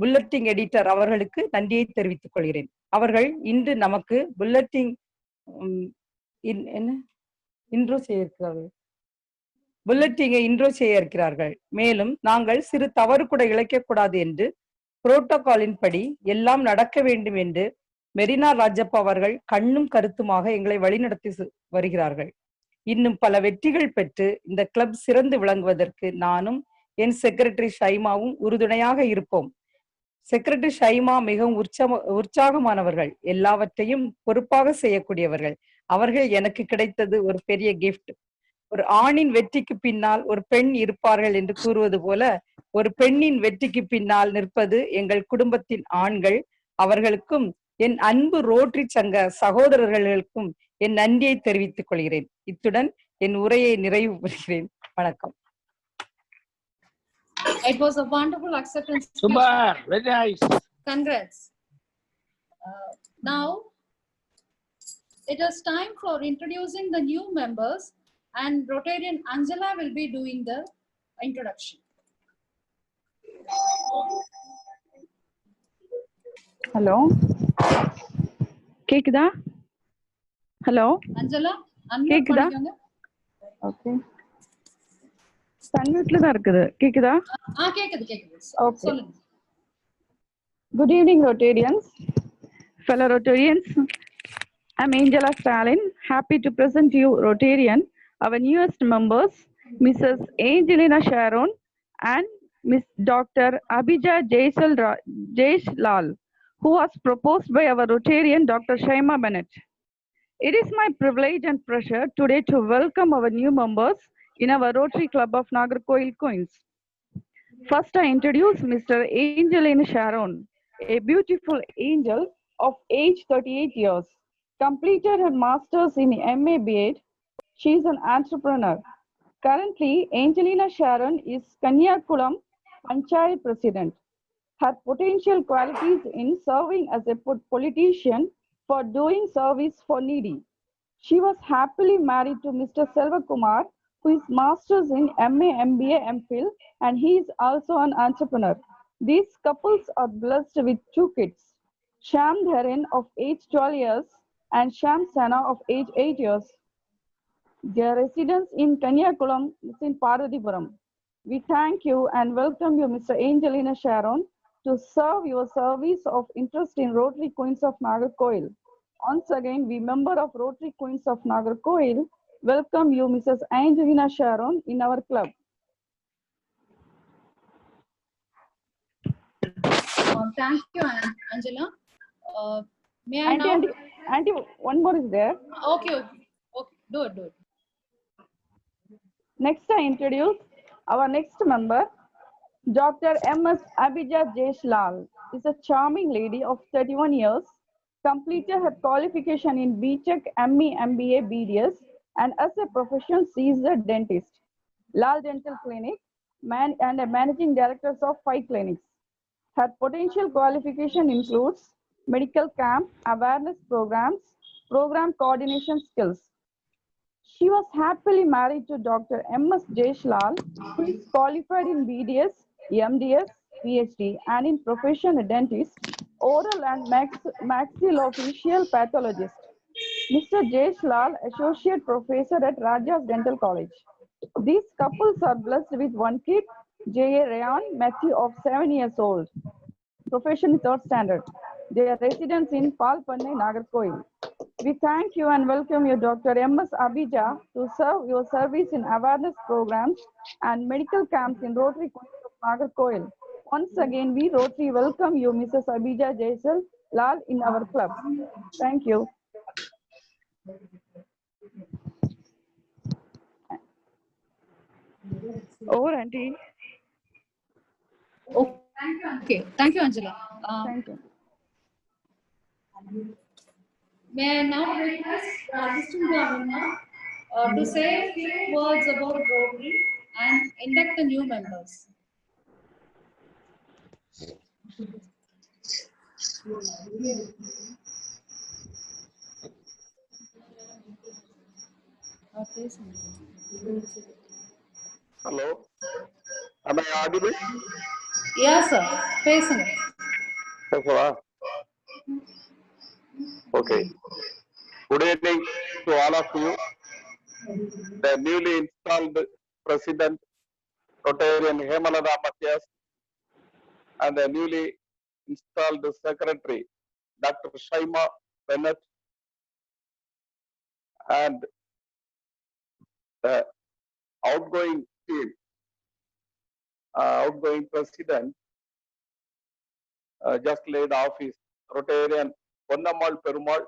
புல்லட்டிங் எடிட்டர் அவர்களுக்கு நன்றியை தெரிவித்துக் கொள்கிறேன். அவர்கள் இன்று நமக்கு புல்லட்டிங் இன்ட்ரோ செய்ய இருக்கிறார்கள். மேலும் நாங்கள் சிறு தவறு கூட இழைக்கக்கூடாது என்று புரோட்டோகாலின் படி எல்லாம் நடக்க வேண்டும் என்று மெரினா ராஜப்பா அவர்கள் கண்ணும் கருத்துமாக எங்களை வழிநடத்தி வருகிறார்கள். இன்னும் பல வெற்றிகள் பெற்று இந்த கிளப் சிறந்து விளங்குவதற்கு நானும் என் செக்ரட்டரி ஷைமாவும் உறுதுணையாக இருப்போம். செக்ரட்டரி ஷைமா மிகவும் உற்சாகமானவர்கள், எல்லாவற்றையும் பொறுப்பாக செய்யக்கூடியவர்கள். அவர்கள் எனக்கு கிடைத்தது ஒரு பெரிய கிஃப்ட். ஒரு ஆணின் வெற்றிக்கு பின்னால் ஒரு பெண் இருப்பார்கள் என்று கூறுவது போல ஒரு பெண்ணின் வெற்றிக்கு பின்னால் நிற்பது எங்கள் குடும்பத்தின் ஆண்கள். அவர்களுக்கும் என் அன்பு ரோட்டரி சங்க சகோதரர்களுக்கும் என் நன்றியை தெரிவித்துக் கொள்கிறேன். இத்துடன் என் உரையை நிறைவு பெறுகிறேன். வணக்கம். It was a wonderful acceptance. Super, very nice. Congrats. Now it is time for introducing the new members, and Rotarian Angela will be doing the introduction. Hello. கேக்குதா? ஹலோ அஞ்சலா, கேக்குதா? ஓகே, சன்மியூட்ல தான் இருக்குது. கேக்குதா? கேக்குது. Okay. Good evening, Rotarians. Fellow Rotarians, I'm Angela Stalin, happy to present you Rotarian, our newest members, Mrs. Angelina Sharon and Miss Dr. Abhija Jaislal, who was proposed by our Rotarian Dr. Shaima Bennett. It is my privilege and pleasure today to welcome our new members in our Rotary Club of Nagarkoil Queens. First, I introduce Mr. Angelina Sharon, a beautiful angel of age 38 years, completed her master's in MA BEd. She is an entrepreneur. Currently, Angelina Sharon is Kanyakulam Panchayat President. Her potential qualities in serving as a politician for doing service for needy. She was happily married to Mr. Selva Kumar, who is Masters in MA, MBA, MPhil, and he is also an entrepreneur. These couples are blessed with two kids, Sham Dharan of age 12 years and Sham Sana of age 8 years. Their residence in Kanyakulam is in Parvatipuram. We thank you and welcome you, Mr. Angelina Sharon, to serve your service of interest in Rotary Queens of Nagarkoil. Once again, we member of Rotary Queens of Nagarkoil welcome you, Mrs. Angelina Sharon, in our club. Thank you, Angela. May I now? Auntie, one more is there. Okay, do it. Next, I introduce our next member, Dr. M.S. Abhija Jeshlal is a charming lady of 31 years, completed her qualification in BTech, ME, MBA, BDS, and as a profession, she is a dentist. Lal Dental Clinic, and a managing director of 5 clinics. Her potential qualification includes medical camp, awareness programs, program coordination skills. She was happily married to Dr. M.S. Jeshlal, who is qualified in BDS, MDS, PhD, and in profession a dentist, oral and maxillofacial pathologist. Mr. Jeshlal, Associate Professor at Rajas Dental College. These couples are blessed with one kid, J.A. Rayan Matthew of 7 years old. Profession is 3rd standard. Their residence in Palpanne, Nagarkoil. We thank you and welcome you, Dr. M.S. Abhija, to serve your service in awareness programs and medical camps in Rotary Queens of Nagarkoil. Once again, we Rotary welcome you, Mrs. Abhija Jeshlal, in our club. Thank you. Over, Auntie. Okay, thank you, Angela. Thank you. May I now request Assistant Governor to say a few words about Rotary and induct the new members. Hello, am I audible? Yes, sir. Facing it. Okay. Good evening to all of you. The newly installed President Rotarian Hemalata Matthias and the newly installed Secretary Dr. Shaima Bennett and the outgoing team, outgoing President just laid off his Rotarian Ponnamal Perumal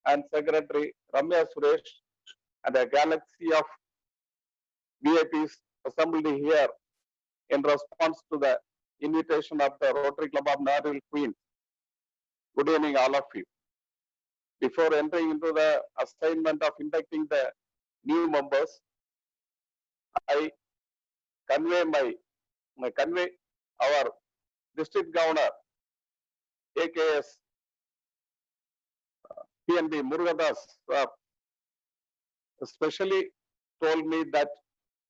and Secretary Ramya Suresh and a galaxy of VIPs assembled here in response to the invitation of the Rotary Club of Nagarkoil Queens. Good evening, all of you. Before entering into the assignment of inducting the new members, I convey our District Governor, AKS PNB Murugadas, especially told me that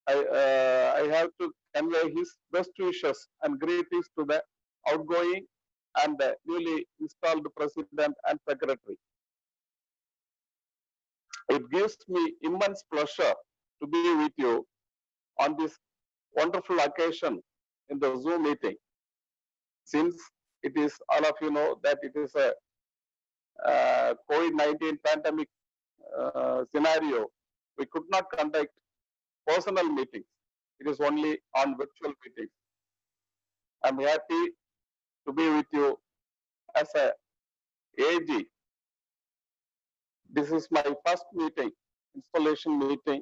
I have to convey his best wishes and greetings to the outgoing and the newly installed President and Secretary. It gives me immense pleasure to be with you on this wonderful occasion in the Zoom meeting. Since it is, all of you know that it is a COVID-19 pandemic scenario, we could not conduct personal meetings. It is only on virtual meetings. I'm happy to be with you as a AG. This is my first meeting, installation meeting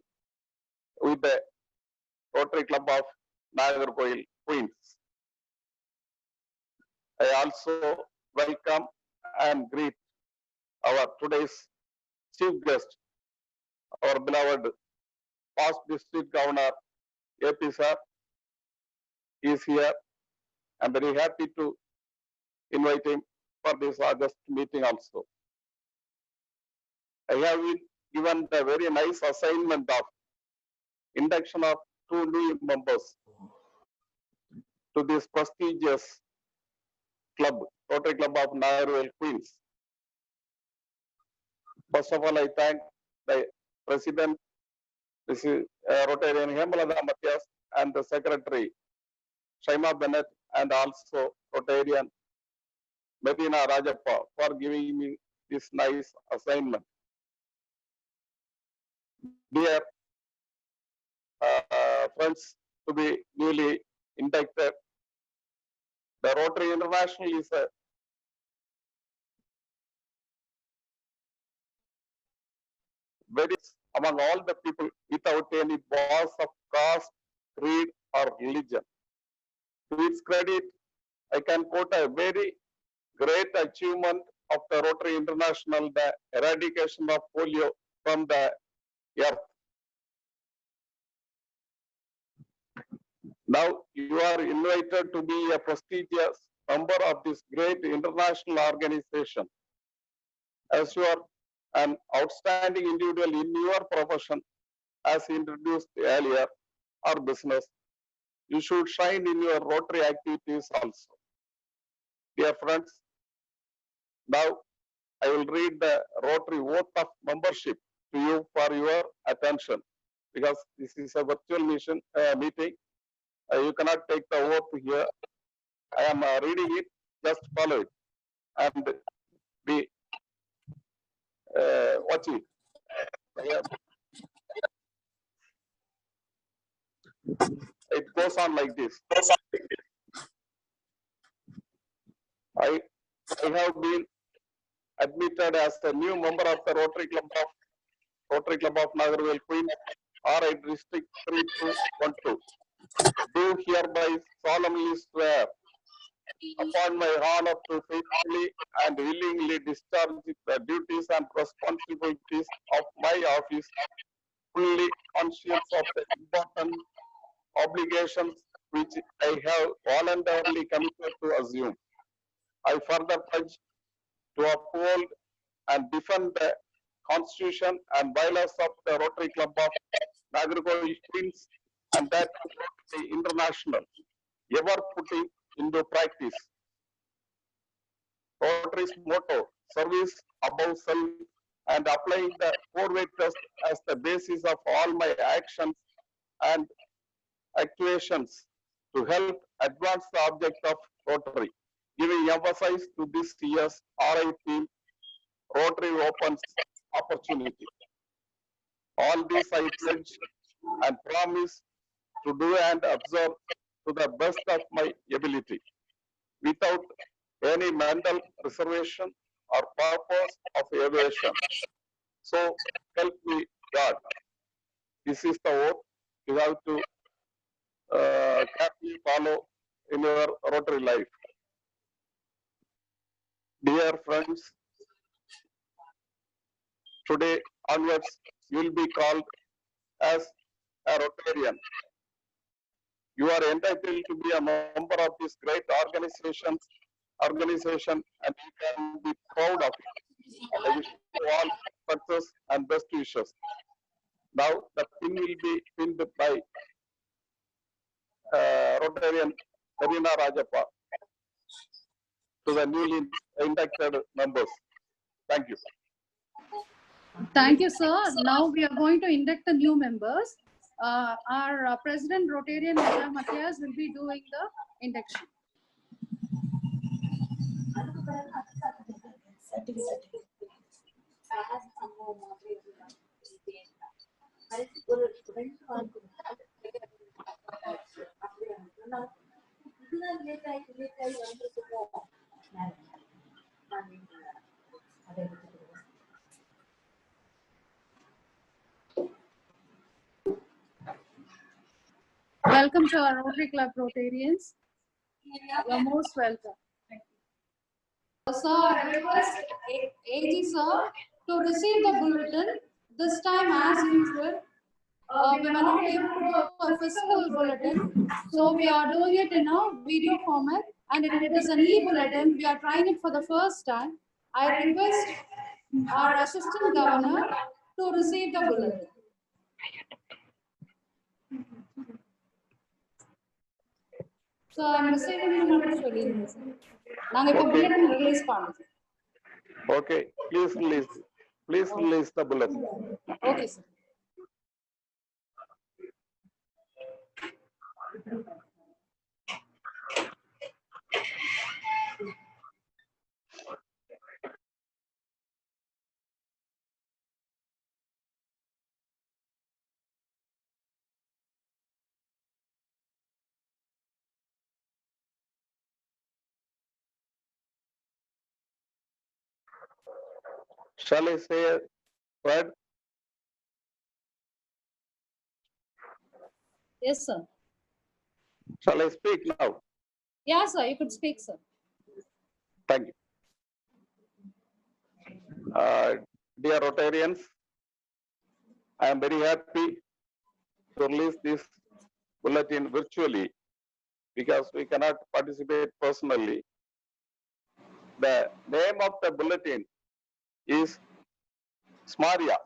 with the Rotary Club of Nagarkoil, Queens. I also welcome and greet our today's chief guest, our beloved past district governor, AP sir. He is here. I'm very happy to invite him for this August meeting also. I have been given the very nice assignment of induction of 2 new members to this prestigious club, Rotary Club of Nagarkoil, Queens. First of all, I thank the president, Rotarian Hemalada Matthias, and the secretary, Shaima Bennett, and also Rotarian Medina Rajappa for giving me this nice assignment. Dear friends to be newly inducted, the Rotary International is a very among all the people without any boss of caste, creed, or religion. To its credit, I can quote a very great achievement of the Rotary International, the eradication of polio from the earth. Now you are invited to be a prestigious member of this great international organization. As you are an outstanding individual in your profession, as introduced earlier, or business, you should shine in your Rotary activities also. Dear friends, now I will read the Rotary oath of membership to you for your attention, because this is a virtual meeting. You cannot take the oath here. I am reading it, just follow it and be watching it. It goes on like this. I have been admitted as a new member of the Rotary Club of Nagarkoil, Queens, RI District 3212. Do hereby solemnly swear upon my honor to faithfully and willingly discharge the duties and responsibilities of my office, fully conscious of the important obligations which I have voluntarily committed to assume. I further pledge to uphold and defend the Constitution and bylaws of the Rotary Club of Nagarkoil, Queens, and that of Rotary International, ever putting into practice Rotary's motto, service above self, and applying the four-way test as the basis of all my actions and actuations to help advance the object of Rotary, giving emphasis to this year's RI theme, Rotary Opens Opportunity. All this I pledge and promise to do and observe to the best of my ability, without any mental reservation or purpose of evasion. So help me God. This is the oath you have to carefully follow in your Rotary life. Dear friends, today onwards you will be called as a Rotarian. You are entitled to be a member of this great organization, and you can be proud of it. I wish you all success and best wishes. Now the pin will be pinned by Rotarian Medina Rajappa to the newly inducted members. Thank you. Thank you, sir. Now we are going to induct the new members. Our President Rotarian Medina Matthias will be doing the induction. Welcome to our Rotary Club Rotarians. You're most welcome. So I request AG sir to receive the bulletin. This time, as usual, we were not able to go for physical bulletin, so we are doing it in a video format, and it is an e-bulletin. We are trying it for the first time. I request our Assistant Governor to receive the bulletin. So I'm receiving the bulletin. நாங்க இப்ப bulletin release பண்ணோம். Okay, please release the bulletin. Okay, sir. Shall I say a word? Yes, sir. Shall I speak now? Yeah, sir, you could speak, sir. Thank you. Dear Rotarians, I am very happy to release this bulletin virtually because we cannot participate personally. The name of the bulletin is Smaria.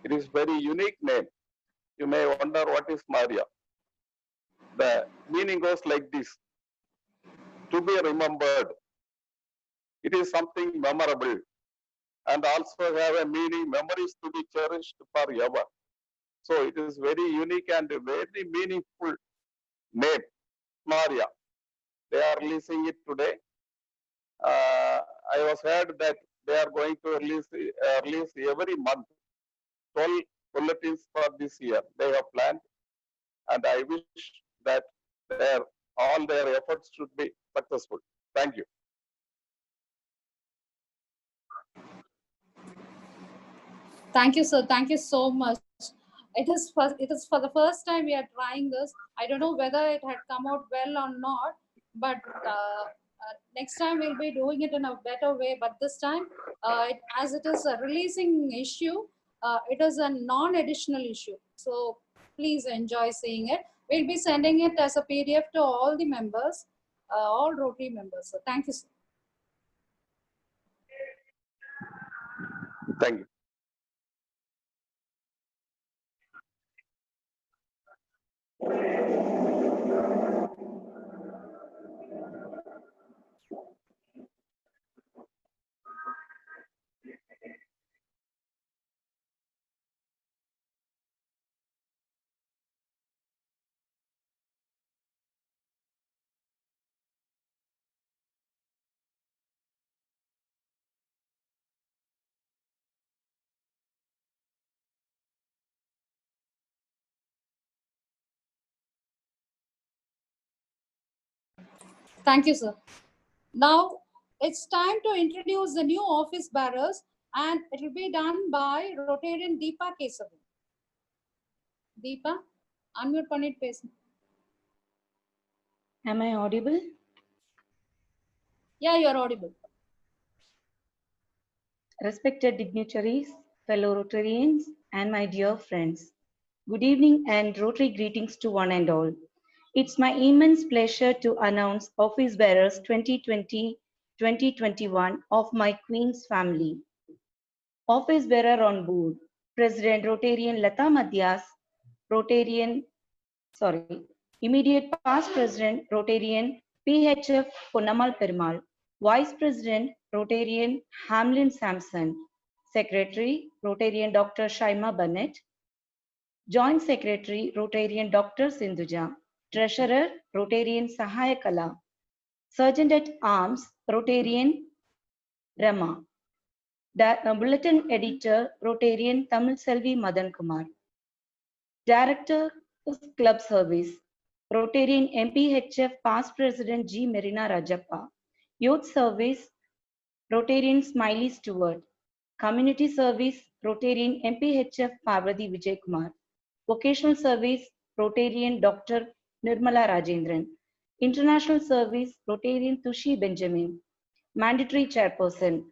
It is very unique name. You may wonder what is Smaria. The meaning goes like this: to be remembered. It is something memorable and also have a meaning, memories to be cherished forever. So it is very unique and very meaningful name, Smaria. They are releasing it today. I was heard that they are going to release every month 12 bulletins for this year. They have planned, and I wish that all their efforts should be successful. Thank you. Thank you, sir. Thank you so much. It is for the first time we are trying this. I don't know whether it had come out well or not, but next time we'll be doing it in a better way. But this time, as it is a releasing issue, it is a non-additional issue. So please enjoy seeing it. We'll be sending it as a PDF to all the members, all Rotary members. So thank you, sir. Thank you. Thank you, sir. Now it's time to introduce the new office bearers, and it will be done by Rotarian Deepa Kesavan. Deepa, unmute pannit pesu. Am I audible? Yeah, you are audible. Respected dignitaries, fellow Rotarians, and my dear friends, good evening and Rotary greetings to one and all. It's my immense pleasure to announce Office Bearers 2020-2021 of my Queen's family. Office Bearer on board, President Rotarian Lata Madhyas, Immediate Past President Rotarian PHF Ponnamal Perumal, Vice President Rotarian Hamlin Sampson, Secretary Rotarian Dr. Shaima Bennett, Joint Secretary Rotarian Dr. Sindhuja, Treasurer Rotarian Sahayakala, Sergeant at Arms Rotarian Rama, Bulletin Editor Rotarian Tamil Selvi Madan Kumar, Director Club Service Rotarian MPHF Past President G. Marina Rajappa, Youth Service Rotarian Smiley Stewart. Community Service, Rotarian MPHF Parvati Vijay Kumar. Vocational Service, Rotarian Dr. Nirmala Rajendran. International Service, Rotarian Tushi Benjamin. Mandatory Chairperson.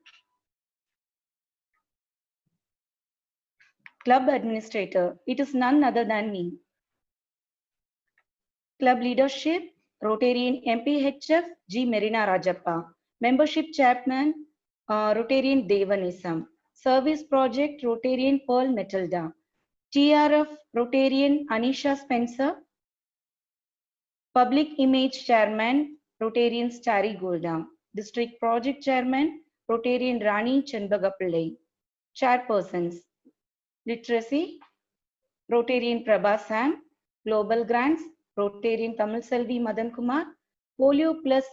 Club Administrator, it is none other than me. Club Leadership, Rotarian MPHF G. Merina Rajappa. Membership Chairman, Rotarian Devanisam. Service Project, Rotarian Pearl Matilda. TRF, Rotarian Anisha Spencer. Public Image Chairman, Rotarian Starry Golda. District Project Chairman, Rotarian Rani Chandagapillai. Chairpersons, Literacy, Rotarian Prabha Sam. Global Grants, Rotarian Tamil Selvi Madan Kumar. Polio Plus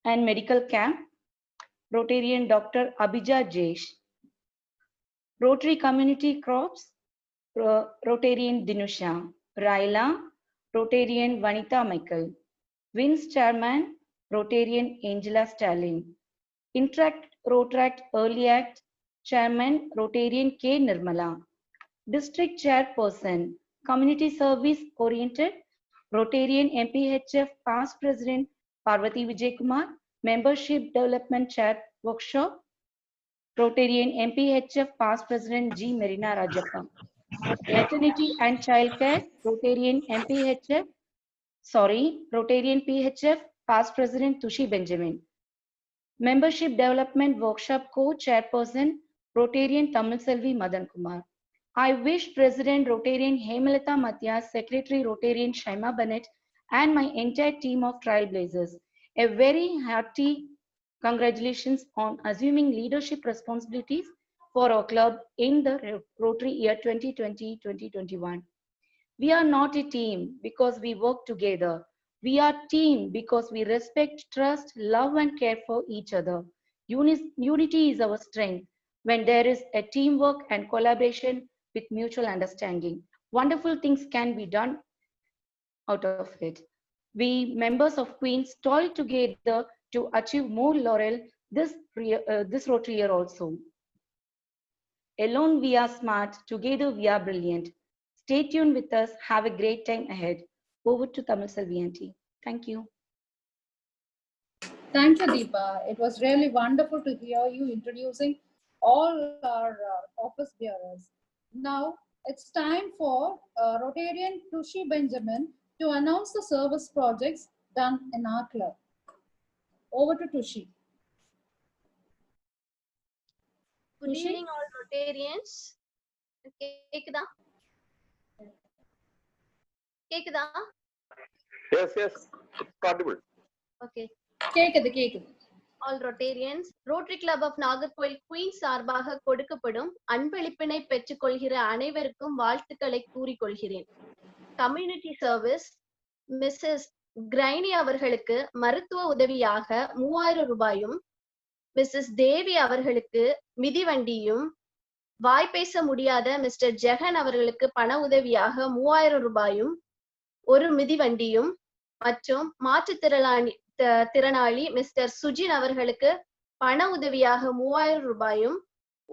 and Medical Camp, Rotarian Dr. Abhija Jesh. Rotary Community Crops, Rotarian Dinusha. Raila, Rotarian Vanita Michael. WINS Chairman, Rotarian Angela Stalin. Interact Rotaract Early Act Chairman, Rotarian K. Nirmala. District Chairperson, Community Service Oriented, Rotarian MPHF Past President Parvati Vijay Kumar. Membership Development Chair Workshop, Rotarian MPHF Past President G. Merina Rajappa. Maternity and Childcare, Rotarian PHF Past President Tushi Benjamin. Membership Development Workshop Co-Chairperson, Rotarian Tamil Selvi Madan Kumar. I wish President Rotarian Hemalata Mathias, Secretary Rotarian Shaima Bennett, and my entire team of Trailblazers a very hearty congratulations on assuming leadership responsibilities for our club in the Rotary year 2020-2021. We are not a team because we work together. We are a team because we respect, trust, love, and care for each other. Unity is our strength. When there is a teamwork and collaboration with mutual understanding, wonderful things can be done out of it. We members of Queens toil together to achieve more laurel this Rotary year also. Alone we are smart, together we are brilliant. Stay tuned with us. Have a great time ahead. Over to Tamil Selvi Aunty. Thank you. Thank you, Deepa. It was really wonderful to hear you introducing all our office bearers. Now it's time for Rotarian Tushi Benjamin to announce the service projects done in our club. Over to Tushi. Good evening, all Rotarians. Kekda? Yes, it's audible. Okay. Kekada. All Rotarians, Rotary Club of Nagarkoil Queens சார்பாக கொடுக்கப்படும் அன்பளிப்பினை பெற்றுக்கொள்கிற அனைவருக்கும் வாழ்த்துக்களை கூறிக்கொள்கிறேன். Community service Mrs கிரைனி அவர்களுக்கு மருத்துவ உதவியாக 3000 ரூபாயும், Mrs தேவி அவர்களுக்கு மிதிவண்டியும், வாய்ப்பேச முடியாத மிஸ்டர் ஜெகன் அவர்களுக்கு பண உதவியாக 3000 ரூபாயும், ஒரு மிதிவண்டியும், மற்றும் மாற்றுத்திறனாளி மிஸ்டர் சுஜின் அவர்களுக்கு பண உதவியாக 3000 ரூபாயும்,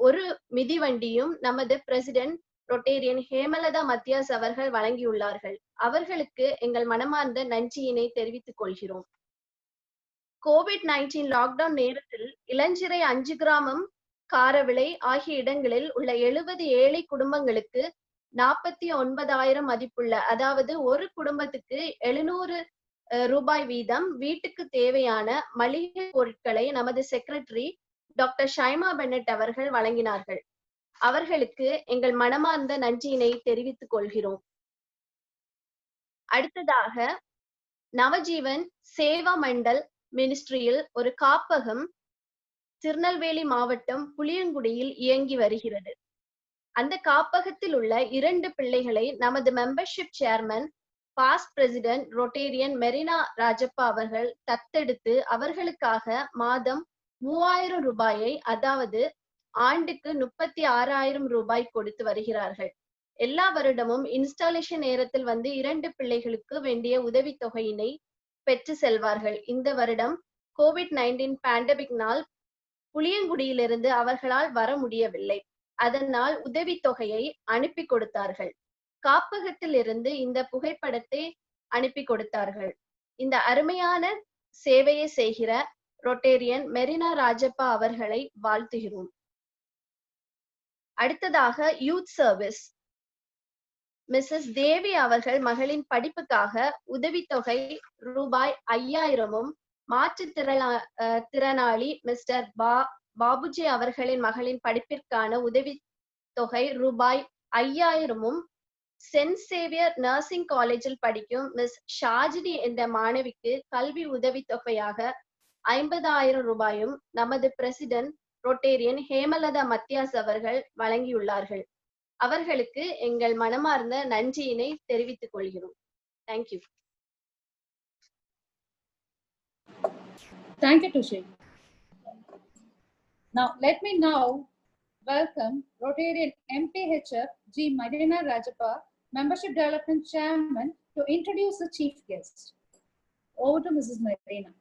ஒரு மிதிவண்டியும் நமது பிரசிடென்ட் ரொட்டேரியன் ஹேமலதா மத்தியாஸ் அவர்கள் வழங்கியுள்ளார்கள். அவர்களுக்கு எங்கள் மனமார்ந்த நன்றியினை தெரிவித்துக் கொள்கிறோம். COVID-19 லாக்டவுன் நேரத்தில் இளஞ்சிறை 5 கிராமம், காரவிளை ஆகிய இடங்களில் உள்ள 70 ஏழை குடும்பங்களுக்கு 49,000 மதிப்புள்ள, அதாவது ஒரு குடும்பத்துக்கு 700 ரூபாய் வீதம் வீட்டுக்கு தேவையான மளிகை பொருட்களை நமது செக்ரட்டரி டாக்டர் ஷைமா பென்னட் அவர்கள் வழங்கினார்கள். அவர்களுக்கு எங்கள் மனமார்ந்த நன்றியினை தெரிவித்துக் கொள்கிறோம். அடுத்ததாக நவஜீவன் சேவா மண்டல் மினிஸ்ட்ரியில் ஒரு காப்பகம் திருநெல்வேலி மாவட்டம் புளியங்குடியில் இயங்கி வருகிறது. அந்த காப்பகத்தில் உள்ள 2 பிள்ளைகளை நமது membership chairman past president Rotarian Marina Rajappa அவர்கள் தத்தெடுத்து அவர்களுக்காக மாதம் 3000 ரூபாயை, அதாவது ஆண்டுக்கு 36,000 ரூபாய் கொடுத்து வருகிறார்கள். எல்லா வருடமும் இன்ஸ்டாலேஷன் நேரத்தில் வந்து 2 பிள்ளைகளுக்கு வேண்டிய உதவித்தொகையினை பெற்று செல்வார்கள். இந்த வருடம் COVID-19 பேண்டமிக்னால் புளியங்குடியிலிருந்து அவர்களால் வர முடியவில்லை. அதனால் உதவித்தொகையை அனுப்பி கொடுத்தார்கள். காப்பகத்தில் இருந்து இந்த புகைப்படத்தை அனுப்பி கொடுத்தார்கள். இந்த அருமையான சேவையை செய்கிற ரொட்டேரியன் மெரினா ராஜப்பா அவர்களை வாழ்த்துகிறோம். அடுத்ததாக யூத் சர்வீஸ். மிஸ்ஸஸ் தேவி அவர்கள் மகளின் படிப்புக்காக உதவித்தொகை ரூபாய் 5000-உம், மாற்றுத்திறனாளி மிஸ்டர் பாபுஜி அவர்களின் மகளின் படிப்பிற்கான உதவித்தொகை ரூபாய் 5000-உம், சென்ட் சேவியர் நர்சிங் காலேஜில் படிக்கும் மிஸ் ஷாஜினி என்ற மாணவிக்கு கல்வி உதவித்தொகையாக 50,000 ரூபாயும் நமது பிரசிடென்ட் ரொட்டேரியன் ஹேமலதா மத்தியாஸ் அவர்கள் வழங்கியுள்ளார்கள். அவர்களுக்கு எங்கள் மனமார்ந்த நன்றியினை தெரிவித்துக் கொள்கிறோம். Thank you. Thank you, Tushi. Now, let me now welcome Rotarian MPHF G. Marina Rajappa, Membership Development Chairman, to introduce the chief guest. Over to Mrs. Marina.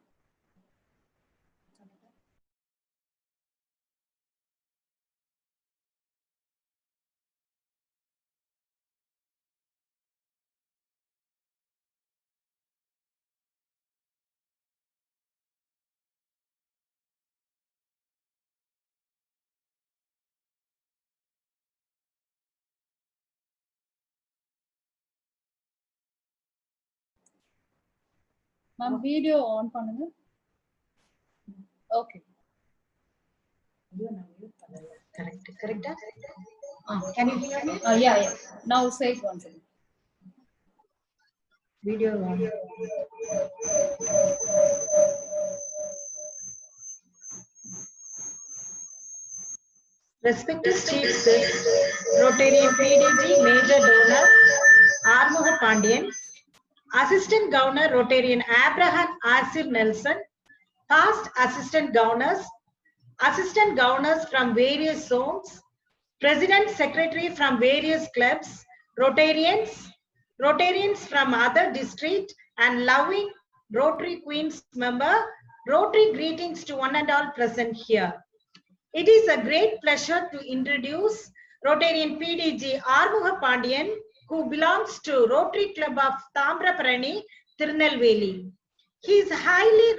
Ma'am, video on பண்ணுங்க. Okay. Correct. Can you hear me? Yeah. Now say it once again. Video on. Respected chief guest, Rotarian PDG Major Donor Armugha Pandian, Assistant Governor Rotarian Abraham Asir Nelson, past Assistant Governors from various zones, President Secretary from various clubs, Rotarians from other districts, and loving Rotary Queens member, Rotary greetings to one and all present here. It is a great pleasure to introduce Rotarian PDG Armugha Pandian, who belongs to Rotary Club of Tambraparani, Tirunelveli. He is a highly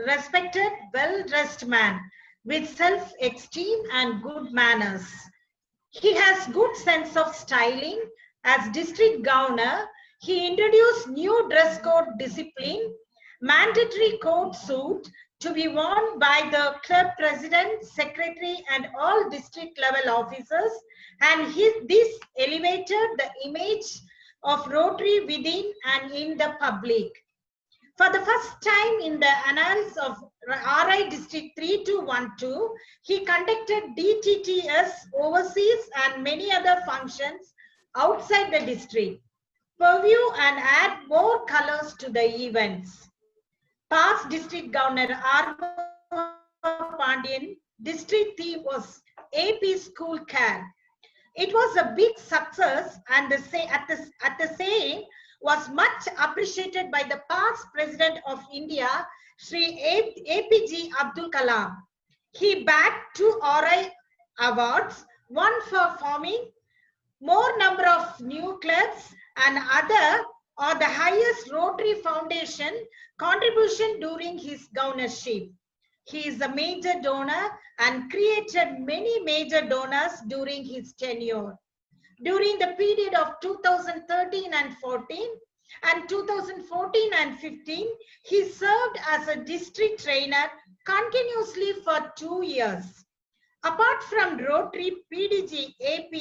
respected, well-dressed man with self-esteem and good manners. He has good sense of styling. As district governor, he introduced new dress code discipline, mandatory coat suit to be worn by the club president, secretary, and all district level officers, and this elevated the image of Rotary within and in the public. For the first time in the annals of RI District 3212, he conducted DTTS overseas and many other functions outside the district, purview and add more colors to the events. Past District Governor Armugha Pandian district theme was AP School Care. It was a big success, and at the same was much appreciated by the past President of India, Shri APJ Abdul Kalam. He bagged 2 RI awards, one for forming more number of new clubs and other or the highest Rotary Foundation contribution during his governorship. He is a major donor and created many major donors during his tenure. During the period of 2013 and 14 and 2014 and 15, he served as a district trainer continuously for 2 years. Apart from Rotary, PDG AP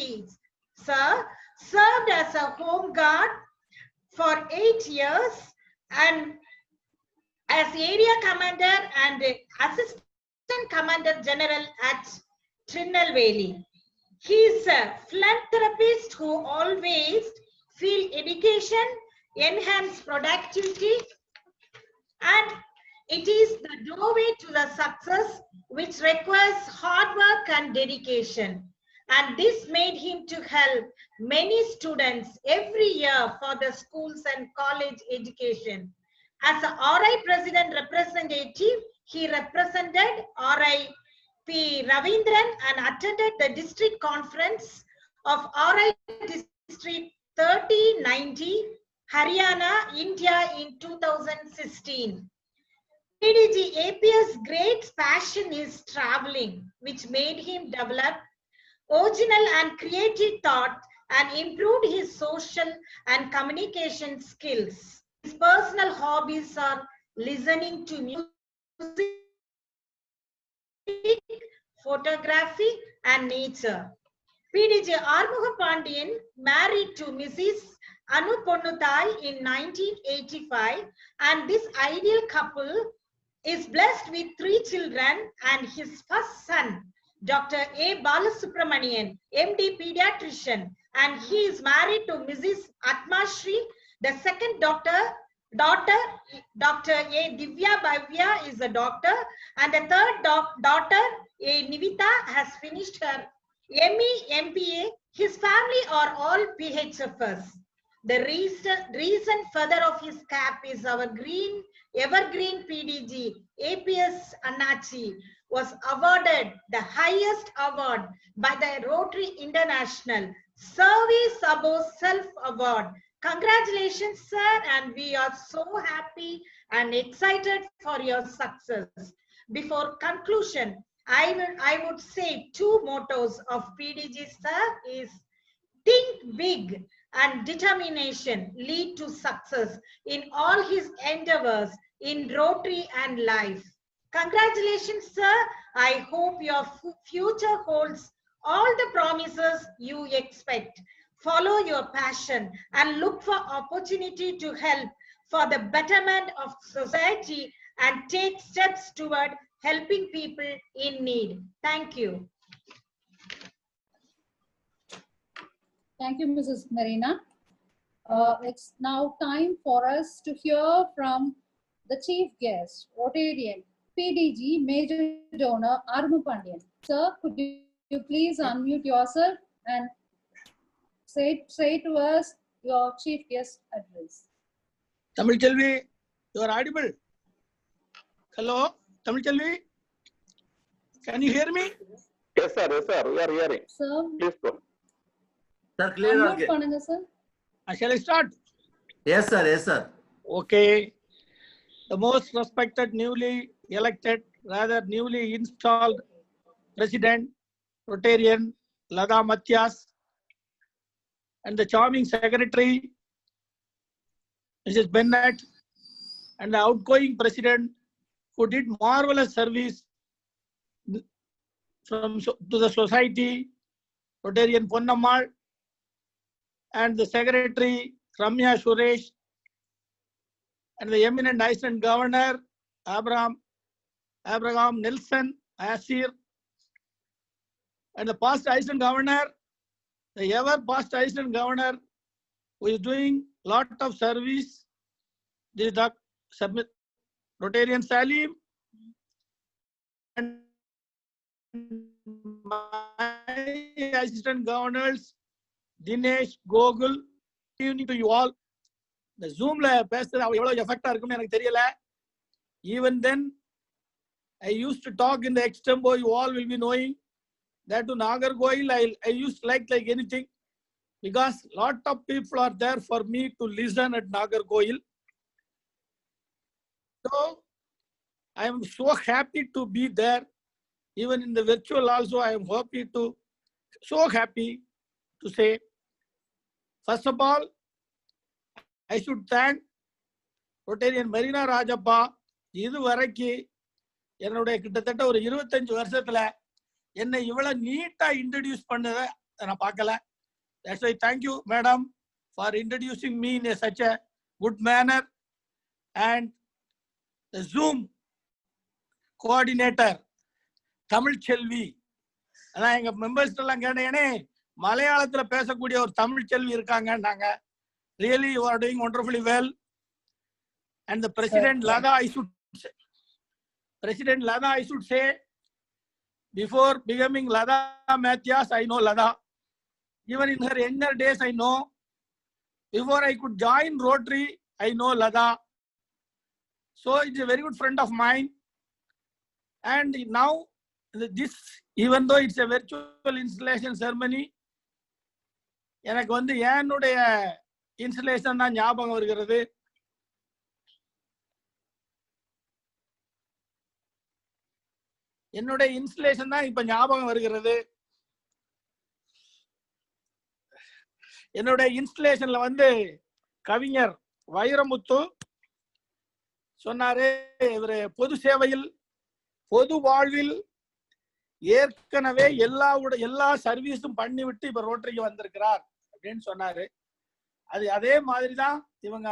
Sir served as a home guard for 8 years and as area commander and assistant commander general at Tirunelveli. He is a philanthropist who always feel education, enhance productivity, and it is the doorway to the success which requires hard work and dedication. And this made him to help many students every year for the schools and college education. As a RI President representative, he represented RI P. Ravindran and attended the district conference of RI District 3090, Haryana, India in 2016. PDG AP's great passion is traveling, which made him develop original and creative thought and improved his social and communication skills. His personal hobbies are listening to music, photography, and nature. PDJ Armugha Pandian married to Mrs. Anu Ponnuthai in 1985, and this ideal couple is blessed with 3 children and his first son, Dr. A. Balasubramanian, MD pediatrician, and he is married to Mrs. Atma Shri. The second daughter, Dr. A. Divya Bhavya is a doctor, and the third daughter, A. Nivita, has finished her ME, MPA. His family are all PHFers. The reason feather of his cap is our evergreen PDG, APS Annachi, was awarded the highest award by the Rotary International Service Above Self Award. Congratulations, sir, and we are so happy and excited for your success. Before conclusion, I would say 2 mottos of PDG, sir, is think big and determination lead to success in all his endeavors in Rotary and life. Congratulations, sir. I hope your future holds all the promises you expect. Follow your passion and look for opportunity to help for the betterment of society and take steps toward helping people in need. Thank you. Thank you, Mrs. Marina. It's now time for us to hear from the chief guest, Rotarian, PDG Major Donor Armu Pandian. Sir, could you please unmute yourself and say to us your chief guest address. Tamil Chelvi, you are audible. Hello, Tamil Chelvi. Can you hear me? Yes, sir. Yes, sir. We are hearing. Sir, Please go. Sir, clear. unmute பண்ணுங்க, sir. Shall I start? Yes, sir. Yes, sir. Okay. The most respected, newly elected, rather newly installed President, Rotarian Lada Matthias, and the charming Secretary, Mrs. Bennett, and the outgoing President who did marvelous service to the society, Rotarian Ponnammal, and the Secretary Ramya Suresh, and the eminent Assistant Governor Abraham Nelson Asir, and the past Assistant Governor, the ever past Assistant Governor who is doing lot of service, this is Dr. Rotarian Salim, and my Assistant Governors Dinesh, Gogul. Good evening to you all. The Zoom effect. Even then, I used to talk in the extempo. You all will be knowing that to Nagargoil, I used to like anything because lot of people are there for me to listen at Nagargoil. So I am so happy to be there. Even in the virtual also, I am so happy to say. First of all, I should thank Rotarian Marina Rajappa. இதுவரைக்கு என்னுடைய கிட்டத்தட்ட ஒரு 25 வருஷத்துல என்னை இவ்வளவு நீட்டா introduce பண்ணதை நான் பார்க்கல. That's why thank you, madam, for introducing me in such a good manner. And the Zoom coordinator, Tamil Chelvi. அதான் எங்க மெம்பர்ஸ் எல்லாம் கேட்டேனே மலையாளத்துல பேசக்கூடிய ஒரு தமிழ் செல்வி இருக்காங்கன்னாங்க. Really, you are doing wonderfully well. And the President Lada, I should say, before becoming Lada Matthias, I know Lada. Even in her younger days, I know. Before I could join Rotary, I know Lada. So it's a very good friend of mine. And now this, even though it's a virtual installation ceremony, எனக்கு வந்து என்னுடைய installation தான் ஞாபகம் வருகிறது. என்னுடைய installation தான் இப்ப ஞாபகம் வருகிறது. என்னுடைய இன்ஸ்டலேஷன்ல வந்து கவிஞர் வைரமுத்து சொன்னாரு, இவரு பொது சேவையில் பொது வாழ்வில் ஏற்கனவே எல்லா சர்வீஸும் பண்ணிவிட்டு இப்ப ரோட்டரிக்கு வந்திருக்கிறார் அப்படின்னு சொன்னாரு. அது அதே மாதிரிதான்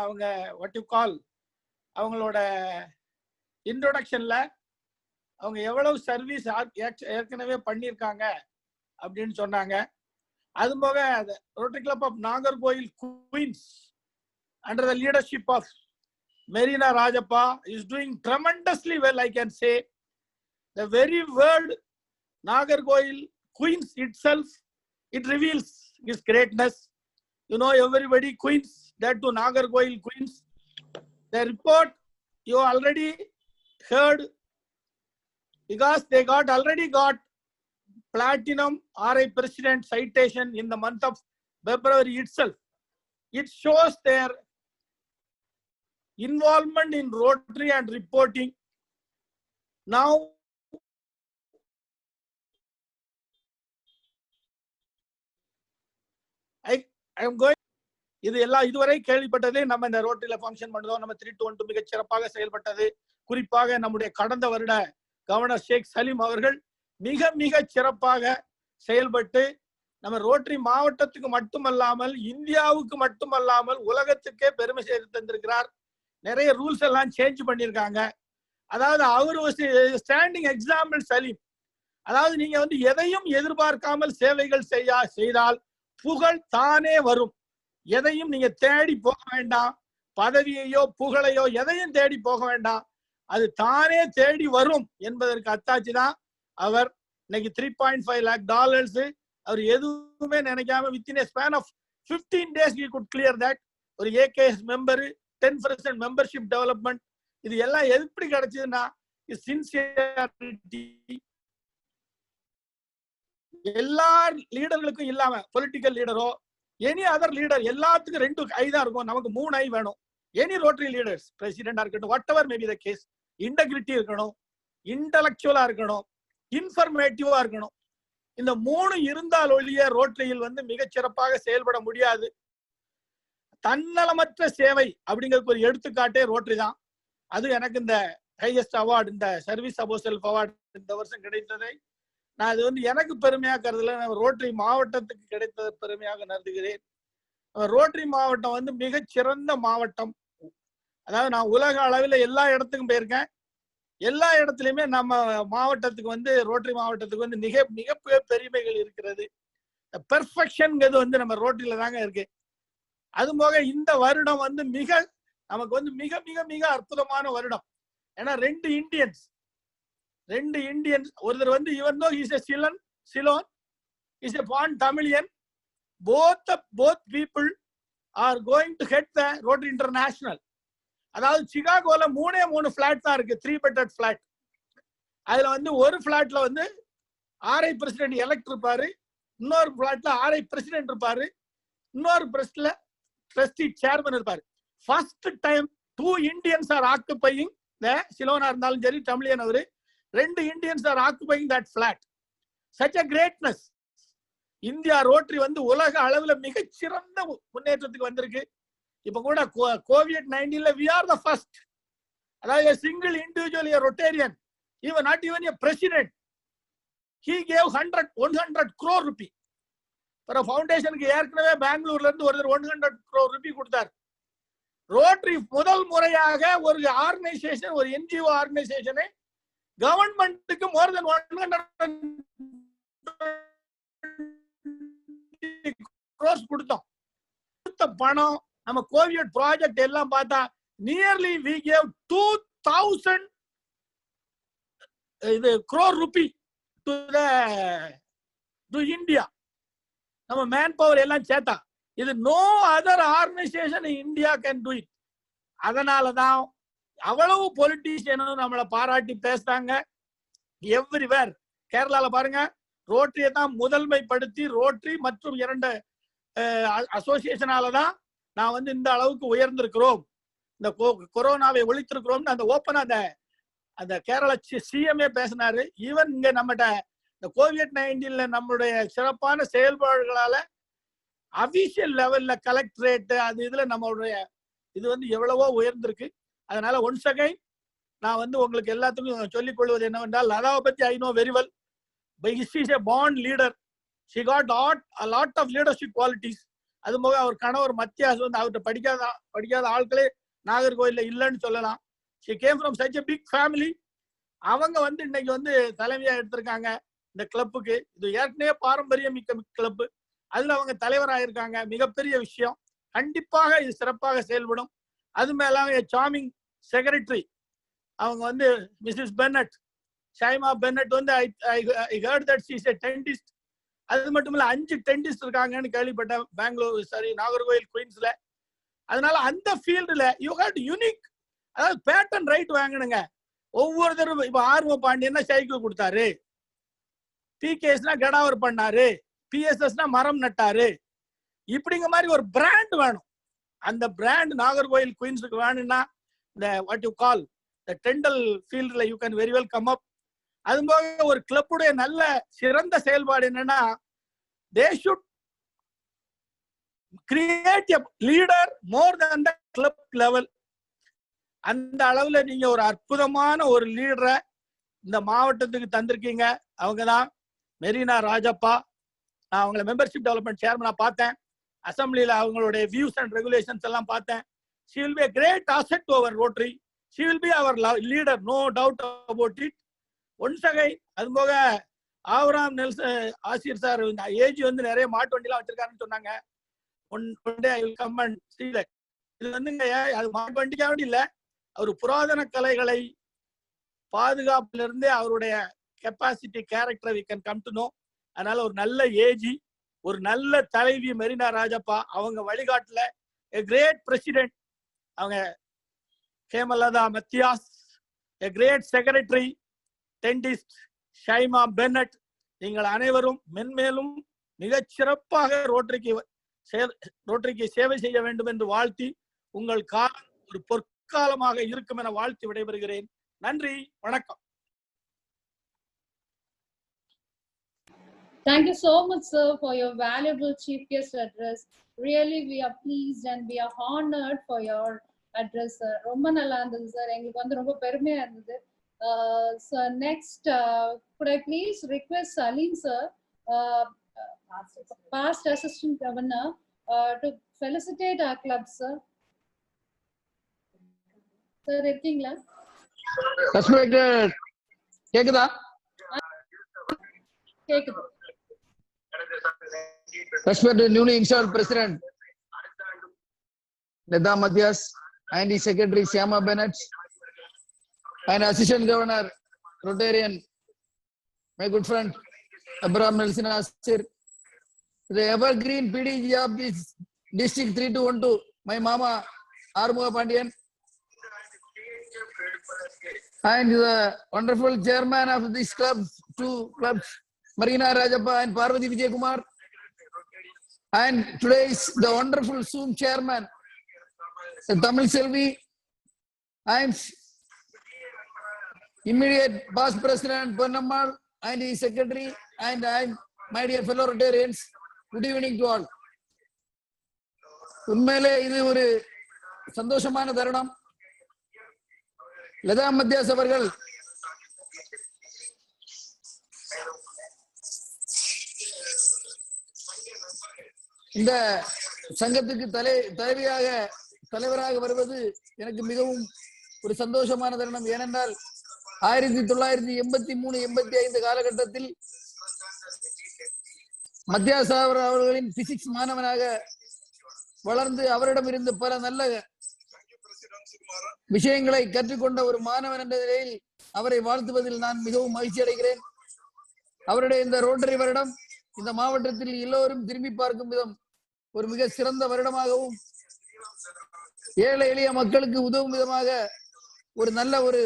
அவங்க வாட் யூ கால் அவங்களோட இன்ட்ரோடக்ஷன்ல அவங்க எவ்வளவு சர்வீஸ் ஏற்கனவே பண்ணியிருக்காங்க அப்படின்னு சொன்னாங்க. அது போக Rotary club of Nagercoil queens under the leadership of Marina Rajappa is doing tremendously well. I can say the very word Nagarkoil Queens itself, it reveals his greatness. You know, everybody Queens, that to Nagarkoil Queens. The report you already heard, because they already got platinum RI President citation in the month of February itself. It shows their involvement in Rotary and reporting. Now I am going. இதுவரை கேள்விப்பட்டது. நம்ம இந்த ரோட்டரியில function பண்ணதோம், நம்ம 3-2-1 மிக சிறப்பாக செயல்பட்டது. குறிப்பாக நம்முடைய கடந்த வருட கவர்னர் ஷேக் சலீம் அவர்கள் மிக மிக சிறப்பாக செயல்பட்டு நம்ம ரோட்டரி மாவட்டத்துக்கு மட்டுமல்லாமல் இந்தியாவுக்கு மட்டுமல்லாமல் உலகத்துக்கே பெருமை சேர்த்து தந்திருக்கிறார். நிறைய ரூல்ஸ் எல்லாம் சேஞ்ச் பண்ணியிருக்காங்க. அதாவது அவர் ஸ்டாண்டிங் எக்ஸாம்பிள் சலீம். அதாவது நீங்க வந்து எதையும் எதிர்பார்க்காமல் சேவைகள் செய்தால் புகழ் தானே வரும். எதையும் நீங்க தேடி போக வேண்டாம். பதவியையோ புகழையோ எதையும் தேடி போக வேண்டாம். அது தானே தேடி வரும் என்பதற்கு அத்தாட்சி தான் அவர் இன்னைக்கு $3.5 lakh அவர் எதுவுமே நினைக்காம within span of 15 days he could clear that. ஒரு ஏகேஎஸ் மெம்பர் 10% மெம்பர்ஷிப் டெவலப்மெண்ட், இது எல்லாம் எப்படி கிடைச்சதுன்னா சின்சியரிட்டி. எல்லா லீடர்களுக்கும் இல்லாம பொலிட்டிக்கல் லீடரோ எனி அதர் லீடர் எல்லாத்துக்கும் 2 ஐ தான் இருக்கும். நமக்கு 3 ஐ வேணும். எனி ரோட்டரி லீடர்ஸ் பிரசிடென்டா இருக்கட்டும், whatever maybe the case, integrity இருக்கணும், இன்டலெக்சுவலா இருக்கணும், இன்ஃபர்மேட்டிவா இருக்கணும். இந்த 3 இருந்தால் ஒழிய ரோட்டரியில் வந்து மிகச் சிறப்பாக செயல்பட முடியாது. தன்னலமற்ற சேவை அப்படிங்கிறதுக்கு ஒரு எடுத்துக்காட்டே ரோட்டரி தான். அது எனக்கு இந்த ஹையஸ்ட் அவார்டு, இந்த சர்வீஸ் அபோவ் செல்ஃப் அவார்டு இந்த வருஷம் கிடைத்ததை நான் இது வந்து எனக்கு பெருமையாக கருதல, ரோட்டரி மாவட்டத்துக்கு கிடைத்தது பெருமையாக கருதுகிறேன். ரோட்டரி மாவட்டம் வந்து மிகச்சிறந்த மாவட்டம். அதாவது நான் உலக அளவில் எல்லா இடத்துக்கும் போயிருக்கேன். எல்லா இடத்துலையுமே நம்ம மாவட்டத்துக்கு வந்து ரோட்டரி மாவட்டத்துக்கு வந்து மிக மிக பெருமைகள் இருக்கிறது. பெர்ஃபெக்ஷன்ங்கிறது வந்து நம்ம ரோட்டரியில தாங்க இருக்கு. அது போக இந்த வருடம் வந்து நமக்கு வந்து மிக மிக மிக அற்புதமான வருடம். ஏன்னா 2 இந்தியன்ஸ் ஒருத்தர் வந்து even though he is a Ceylon, he is a born Tamilian, both people are going to head the Rotary International. அதாவது சிகாகோல 3 ஃபிளாட் தான் இருக்கு, 3-bedroom ஃபிளாட். அதுல வந்து ஒரு ஃபிளாட்ல வந்து RI பிரசிடென்ட் எலெக்ட் இருப்பாரு, இன்னொரு ஃபிளாட்ல RI பிரசிடென்ட் இருப்பாரு, இன்னொரு பிரஸ்ல ட்ரஸ்டி சேர்மன் இருப்பாரு. First time 2 Indians are occupying the சிலோனா இருந்தாலும் சரி தமிழியன் அவரு 2 Indians are occupying that flat. Such a greatness. India rotary வந்து உலக அளவுல மிகச்சிறந்த முன்னேற்றத்துக்கு வந்திருக்கு. இப்ப கூட COVID-19 we are the first. அதாவது a single individual, a Rotarian, even not even a president, he gave 100 crore rupee for a foundation. ஏற்கனவே பெங்களூர்ல இருந்து ஒருத்தர் 100 crore rupee கொடுத்தார். ரோட்டரி முதல் முறையாக ஒரு ஆர்கனைசேஷன், ஒரு NGO ஆர்கனைசேஷனை கவர்மெண்ட்டுக்கு more than 100 crores கொடுத்தோம். கொடுத்த பணம் நம்ம கோவிட் ப்ராஜெக்ட் எல்லாம் பார்த்தா nearly we gave 2000 crore rupee to India. நம்ம மேன் பவர் எல்லாம் சேர்த்தா இது no other organization in India can do it. அதனாலதான் அவ்வளவு பொலிட்டீஷியனும் நம்மளை பாராட்டி பேசுறாங்க. எவ்ரிவேர் கேரளால பாருங்க, ரோட்டரியை தான் முதன்மைப்படுத்தி ரோட்டரி மற்றும் 2 அசோசியேஷனால தான் நான் வந்து இந்த அளவுக்கு உயர்ந்திருக்கிறோம், இந்த கொரோனாவை ஒழித்திருக்கிறோம். அந்த ஓப்பனா அந்த கேரளா சிஎம்ஏ பேசினாரு. ஈவன் இங்க நம்மகிட்ட இந்த COVID-19 நம்மளுடைய சிறப்பான செயல்பாடுகளால அபிஷியல் லெவல்ல கலெக்டரேட் அது இதுல நம்மளுடைய இது வந்து எவ்வளவோ உயர்ந்திருக்கு. அதனால ஒன்ஸ் அகைன் நான் வந்து உங்களுக்கு எல்லாத்துக்கும் சொல்லிக் கொள்வது என்னவென்றால், லதாவை பத்தி I know very well. She is a born leader. She got a lot of leadership qualities. அது போக அவர் கணவர் மத்தியாஸ் வந்து அவர்கிட்ட படிக்காத ஆட்களே நாகர்கோயில்ல இல்லைன்னு சொல்லலாம். She came from such a big family. அவங்க வந்து இன்னைக்கு வந்து தலைமையா எடுத்திருக்காங்க இந்த கிளப்புக்கு. இது ஏற்கனவே பாரம்பரியம் மிக்க கிளப்பு, அதுல அவங்க தலைவராக இருக்காங்க. மிகப்பெரிய விஷயம். கண்டிப்பாக இது சிறப்பாக செயல்படும். அது மேல சார்மிங் செக்ரட்டரி அவங்க வந்து மிஸ்ஸஸ் பென்னட், ஷைமா பென்னட் வந்து I heard that she is a dentist. அது மட்டும் இல்ல 5 டென்டிஸ்ட் இருக்காங்கன்னு கேள்விப்பட்டேன் பெங்களூர் நாகர்கோயில் குயின்ஸ்ல. அதனால அந்த ஃபீல்டுல யூ ஹேட் யூனிக், அதாவது பேட்டன் ரைட் வாங்கணுங்க. ஒவ்வொருத்தரும் இப்ப ஆர்வ பாண்டியன்னா சைக்கிள் கொடுத்தாரு, பிகேஸ்னா கடாவர் பண்ணாரு, பிஎஸ்எஸ்னா மரம் நட்டாரு. இப்படிங்க மாதிரி ஒரு பிராண்ட் வேணும். அந்த பிராண்ட் நாகர்கோயில் குயின்ஸுக்கு வேணும்னா இந்த what you call the dental ஃபீல்ட்ல you can very well come up. அது போக ஒரு கிளப்புடைய நல்ல சிறந்த செயல்பாடு என்னன்னா, they should create a leader more then the club level. அந்த அளவுல நீங்க ஒரு அற்புதமான ஒரு லீடரை இந்த மாவட்டத்துக்கு தந்திருக்கீங்க. அவங்கதான் மெரினா ராஜப்பா. நான் அவங்கள மெம்பர்ஷிப் டெவலப்மெண்ட் சேர்மனா பார்த்தேன். அசம்பிளியில அவங்களுடைய வியூஸ் அண்ட் ரெகுலேஷன்ஸ் எல்லாம் பார்த்தேன். She will be a great asset to our Rotary. She will be our leader, no doubt about it. Once again அது போக ஆவராம் நெல்சன் ஆசிரியர் சார் இந்த ஏஜ் வந்து நிறைய மாட்டு வண்டிலாம் வச்சிருக்காருன்னு சொன்னாங்க. One day I will come and see that. இது வந்துங்க அது மாட்டு வண்டிக்காக வேண்டி இல்லை, அவர் புராதன கலைகளை பாதுகாப்புல இருந்தே அவருடைய capacity character we can come to know. அதனால ஒரு நல்ல ஏஜி, ஒரு நல்ல தலைவி மெரினா ராஜப்பா. அவங்க வழிகாட்டுல a great president அவங்க Hemalatha Mathias, a great secretary dentist Shaima Bennett. நீங்கள் அனைவரும் மென்மேலும் மிகச்சிறப்பாக ரோட்டரிக்கு சேவை செய்ய வேண்டும் என்று வாழ்த்தி, உங்கள் காலம் ஒரு பொற்காலமாக இருக்கும் என வாழ்த்தி விடைபெறுகிறேன். நன்றி, வணக்கம். Thank you so much, sir, for your valuable chief guest address. Really, we are pleased and we are honored for your address, sir. ரொம்ப நல்லா இருந்தது சார், எங்களுக்கு வந்து ரொம்ப பெருமையா இருந்தது. So next, could I please request Salim sir, past assistant governor, to felicitate our club, sir. Sir, இருக்கீங்களா? Respected, கேக்குதா? கேக்குது. Respected newly installed president Leda Mathias and the secretary Syama Bennett and assistant governor Rotarian my good friend Abraham Nelson Asir, the evergreen PDG of this district 3212 my mama Armuga Pandian, and the wonderful chairman of this club, 2 clubs, Marina Rajappa and Parvati Vijay Kumar, and today is the wonderful Zoom chairman Tamil Selvi, and immediate past president Ponnammal and his secretary, and my dear fellow Rotarians, good evening to all. உண்மையிலே இது ஒரு சந்தோஷமான தருணம். லதா மத்தியாஸ் அவர்கள் இந்த சங்கத்துக்கு தலைவராக வருவது எனக்கு மிகவும் ஒரு சந்தோஷமான தருணம். ஏனென்றால் 1983-85 காலகட்டத்தில் மத்தியாஸ் அவர்களின் பிசிக்ஸ் மாணவனாக வளர்ந்து அவரிடம் இருந்து பல நல்ல விஷயங்களை கற்றுக்கொண்ட ஒரு மாணவன் என்ற நிலையில் அவரை வாழ்த்துவதில் நான் மிகவும் மகிழ்ச்சி அடைகிறேன். அவருடைய இந்த ரோட்டரி வருடம் இந்த மாவட்டத்தில் எல்லோரும் திரும்பி பார்க்கும் விதம் ஒரு மிக சிறந்த வருடமாகவும், ஏழை எளிய மக்களுக்கு உதவும் விதமாக ஒரு நல்ல ஒரு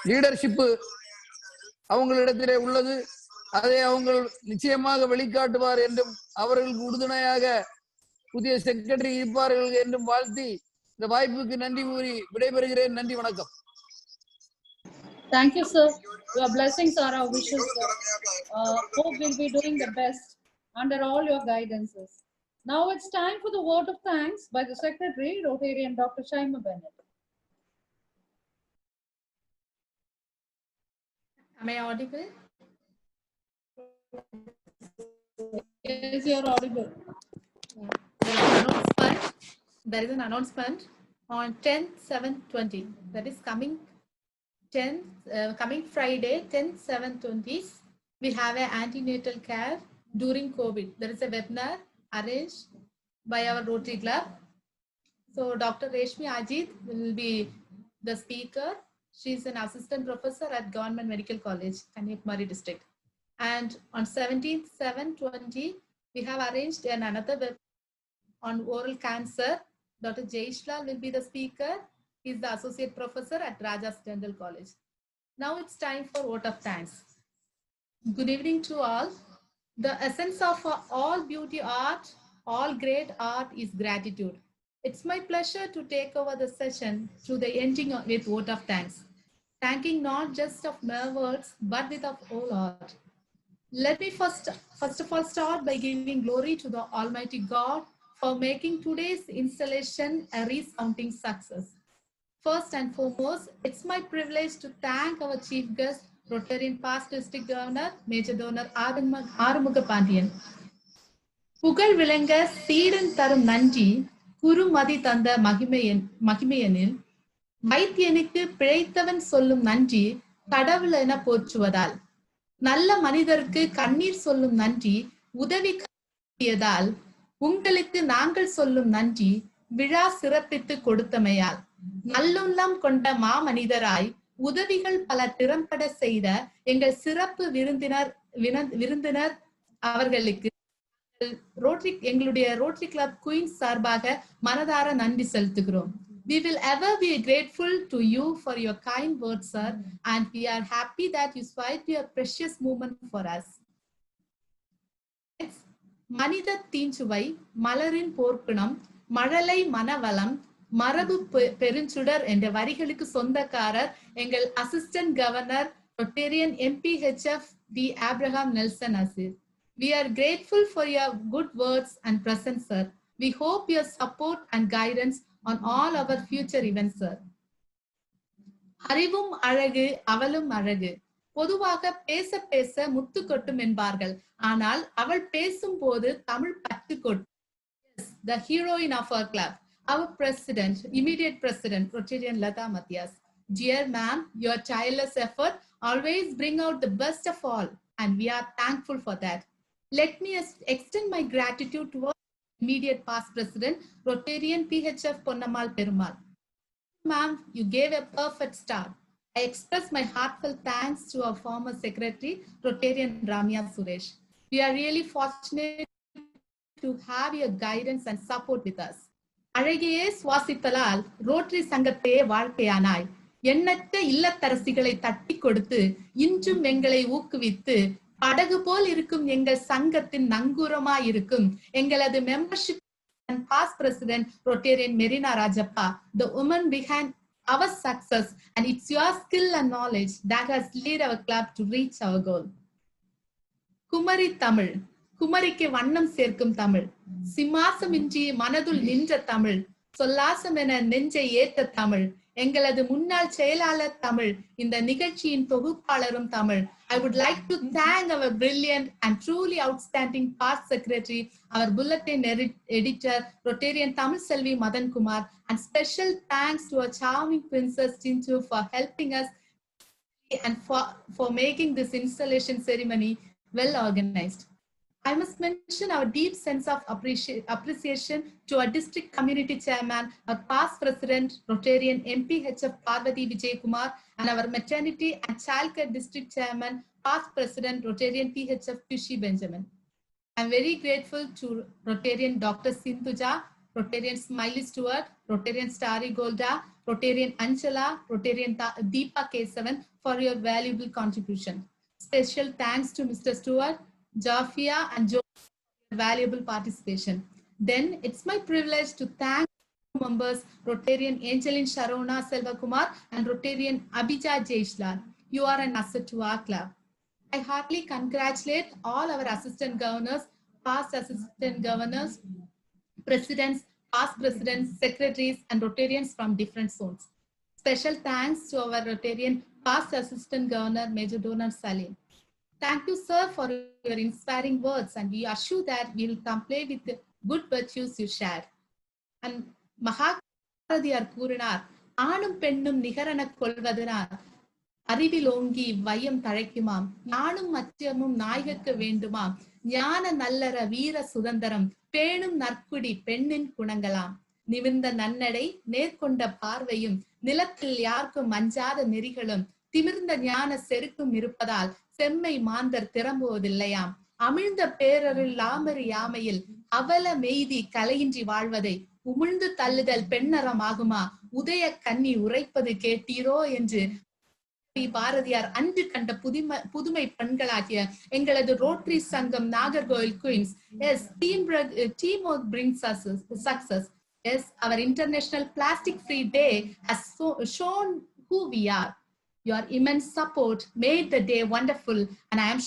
லீடர்ஷிப் அவங்களிடத்திலே உள்ளது. அதை அவங்க நிச்சயமாக வெளிக்காட்டுவார் என்றும் அவர்களுக்கு உறுதுணையாக புதிய செக்ரட்டரி இருப்பார்கள் என்றும் வாழ்த்தி இந்த வாய்ப்புக்கு நன்றி கூறி விடைபெறுகிறேன். நன்றி, வணக்கம். Thank you, sir. Your blessings are our wishes, sir. Hope we'll be doing the best under all your guidances. Now it's time for the vote of thanks by the Secretary, Rotarian Dr. Shaima Bennett. Am I audible? Yes, you're audible. There is an announcement on 10/7/20. That is coming Friday, 10/7/20. We have an antenatal care during COVID. There is a webinar arranged by our Rotary Club. So Dr. Reshmi Ajit will be the speaker. She is an assistant professor at Government Medical College, Kanyakumari district. And on 17/7/20, we have arranged another web on oral cancer. Dr. Jaishlal will be the speaker. He is the associate professor at Rajas Dental College. Now it's time for vote of thanks. Good evening to all. The essence of all beauty art, all great art is gratitude. It's my pleasure to take over the session through the ending with vote of thanks, thanking not just of mere words, but with of all art. Let me first of all start by giving glory to the Almighty God for making today's installation a resounding success. First and foremost, it's my privilege to thank our chief guest, Rotarian past district governor, Major Donor Arumuga Pandian. புகழ் விளங்க சீடன் தரும் நன்றி குருமதி தந்த மகிமையனில் வைத்தியனுக்கு பிழைத்தவன் சொல்லும் நன்றி கடவுள் என போற்றுவதால், நல்ல மனிதருக்கு கண்ணீர் சொல்லும் நன்றி உதவி கட்டியதால், உங்களுக்கு நாங்கள் சொல்லும் நன்றி விழா சிறப்பித்து கொடுத்தமையால், நல்லுள்ளம் கொண்ட மாமனிதராய் உதவிகள் பல திறம்பட செய்த எங்கள் சிறப்பு விருந்தினர் அவர்களுக்கு எங்களுடைய ரோட்டரி கிளப் குயின்ஸ் சார்பாக மனதார நன்றி செலுத்துகிறோம். We will ever be grateful to you for your kind words, sir, and we are happy that you swiped your precious moment for us. மனித தீஞ்சுவை, மலரின் போர்க்குணம், மழலை மனவளம், மரபு பெருஞ்சுடர் என்ற வரிகளுக்கு சொந்தக்காரர் எங்கள் assistant governor Rotarian MPHF D Abraham Nelson Aseer. We are grateful for your good words and presence, sir. We hope your support and guidance on all our future events, sir. அறிவும் அழகு அவளும் அழகு. பொதுவாக பேச பேச முத்து கொட்டும் என்பார்கள். ஆனால் அவள் பேசும் போது தமிழ் பட்டு கொட்டும். Yes, the heroine of our club, our president, immediate president, Rotarian Lata Mathias. Dear ma'am, your tireless effort always bring out the best of all, and we are thankful for that. Let me extend my gratitude towards immediate past president, Rotarian PHF Ponnamal Perumal. Ma'am, you gave a perfect start. I express my heartfelt thanks to our former secretary, Rotarian Ramya Suresh. We are really fortunate to have your guidance and support with us. அழகையே சுவாசித்தலால் Rotary சங்கத்தையே வாழ்க்கையானாய். எண்ணற்ற இல்லத்தரசிகளை தட்டி கொடுத்து இன்றும் எங்களை ஊக்குவித்து படகு போல் இருக்கும் எங்கள் சங்கத்தின் நங்கூரமாய் இருக்கும் எங்களது membership and past president Rotarian Merina Rajappa, the woman behind our success, and it's your skill and knowledge that has led our club to reach our goal. Kumari Tamil, குமரிக்கு வண்ணம் சேர்க்கும் தமிழ், சிம்மாசமின்றி மனதுள் நின்ற தமிழ், சொல்லாசம் என நெஞ்சை ஏற்ற தமிழ், எங்களது முன்னாள் செயலாளர் தமிழ், இந்த நிகழ்ச்சியின் தொகுப்பாளரும் Tamil. I would like to thank our brilliant and truly outstanding past secretary, our bulletin editor, Rotarian Tamil Selvi Madan Kumar, and special thanks to our charming Princess Chintu for helping us and for making this installation ceremony well organized. I must mention our deep sense of appreciation to our district community chairman, our past president, Rotarian MPHF Parvati Vijay Kumar, and our maternity and childcare district chairman, past president, Rotarian PHF Pishi Benjamin. I'm very grateful to Rotarian Dr. Sindhuja, Rotarian Smiley Stewart, Rotarian Starry Golda, Rotarian Anchala, Rotarian Deepa Kesavan for your valuable contribution. Special thanks to Mr. Stuart, Jafia, and Joe for valuable participation. Then it's my privilege to thank members Rotarian Angeline Sharona Selvakumar and Rotarian Abhija Jaishlal. You are an asset to our club. I heartily congratulate all our assistant governors, past assistant governors, presidents, past presidents, secretaries, and Rotarians from different zones. Special thanks to our Rotarian past assistant governor, Major Donor Salim. Thank you, sir, for your inspiring words, and we assure that we will comply with the good virtues you share. And மகாபாரதியார் கூறினார், ஆணும் பெண்ணும் நிகரென கொள்வதனால் அறிவில் ஓங்கி வையம் தழைக்குமாம், ஞானும் அச்சமும் நாயகக்கு வேண்டுமாம், ஞான நல்லற வீர சுதந்திரம் பேணும் நற்குடி பெண்ணின் குணங்களாம். நிமிர்ந்த நன்னடை நேர்கொண்ட பார்வையும் நிலத்தில் யாருக்கும் அஞ்சாத நெறிகளும் திமிர்ந்த ஞான செருக்கும் இருப்பதால் செம்மை மாந்தர் திறம்புவதில்லையாம். அமிழ்ந்த பேரரில் லாமறி யாமையில் அவல மெய்தி கலையின்றி வாழ்வதை உமிழ்ந்து தள்ளுதல் பெண்ணறம் ஆகுமா, உதய கன்னி உரைப்பது கேட்டீரோ என்று பாரதியார் அன்று கண்ட புதுமை பெண்களாகிய எங்களது ரோட்டரி சங்கம் Nagercoil queens. Yes, teamwork brings us success. Yes, our International Plastic Free Day has shown who we are. Your immense support made the day wonderful, and I am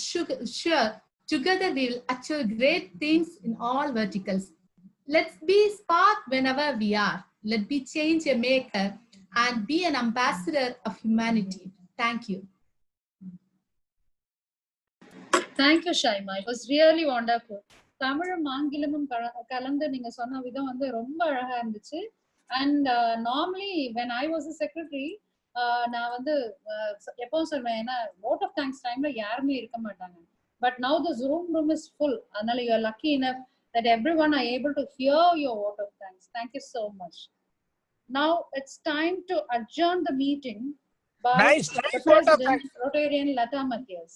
sure together we will achieve great things in all verticals. Let's be spark whenever we are. Let be change a maker and be an ambassador of humanity. Thank you. Thank you, Shaima. It was really wonderful. தமிழும் ஆங்கிலமும் கலந்து நீங்க சொன்ன விதம் வந்து ரொம்ப அழகா இருந்துச்சு. And normally when I was a secretary, நான் வந்து எப்பவும் சொல்வேன், ஏன்னா vote of thanks டைம்ல யாருமே இருக்க மாட்டாங்க. But now the Zoom room is full. அதனால you are lucky enough that everyone are able to hear your vote of thanks. Thank you so much. Now it's time to adjourn the meeting by the President, Rotarian Lata Matthias.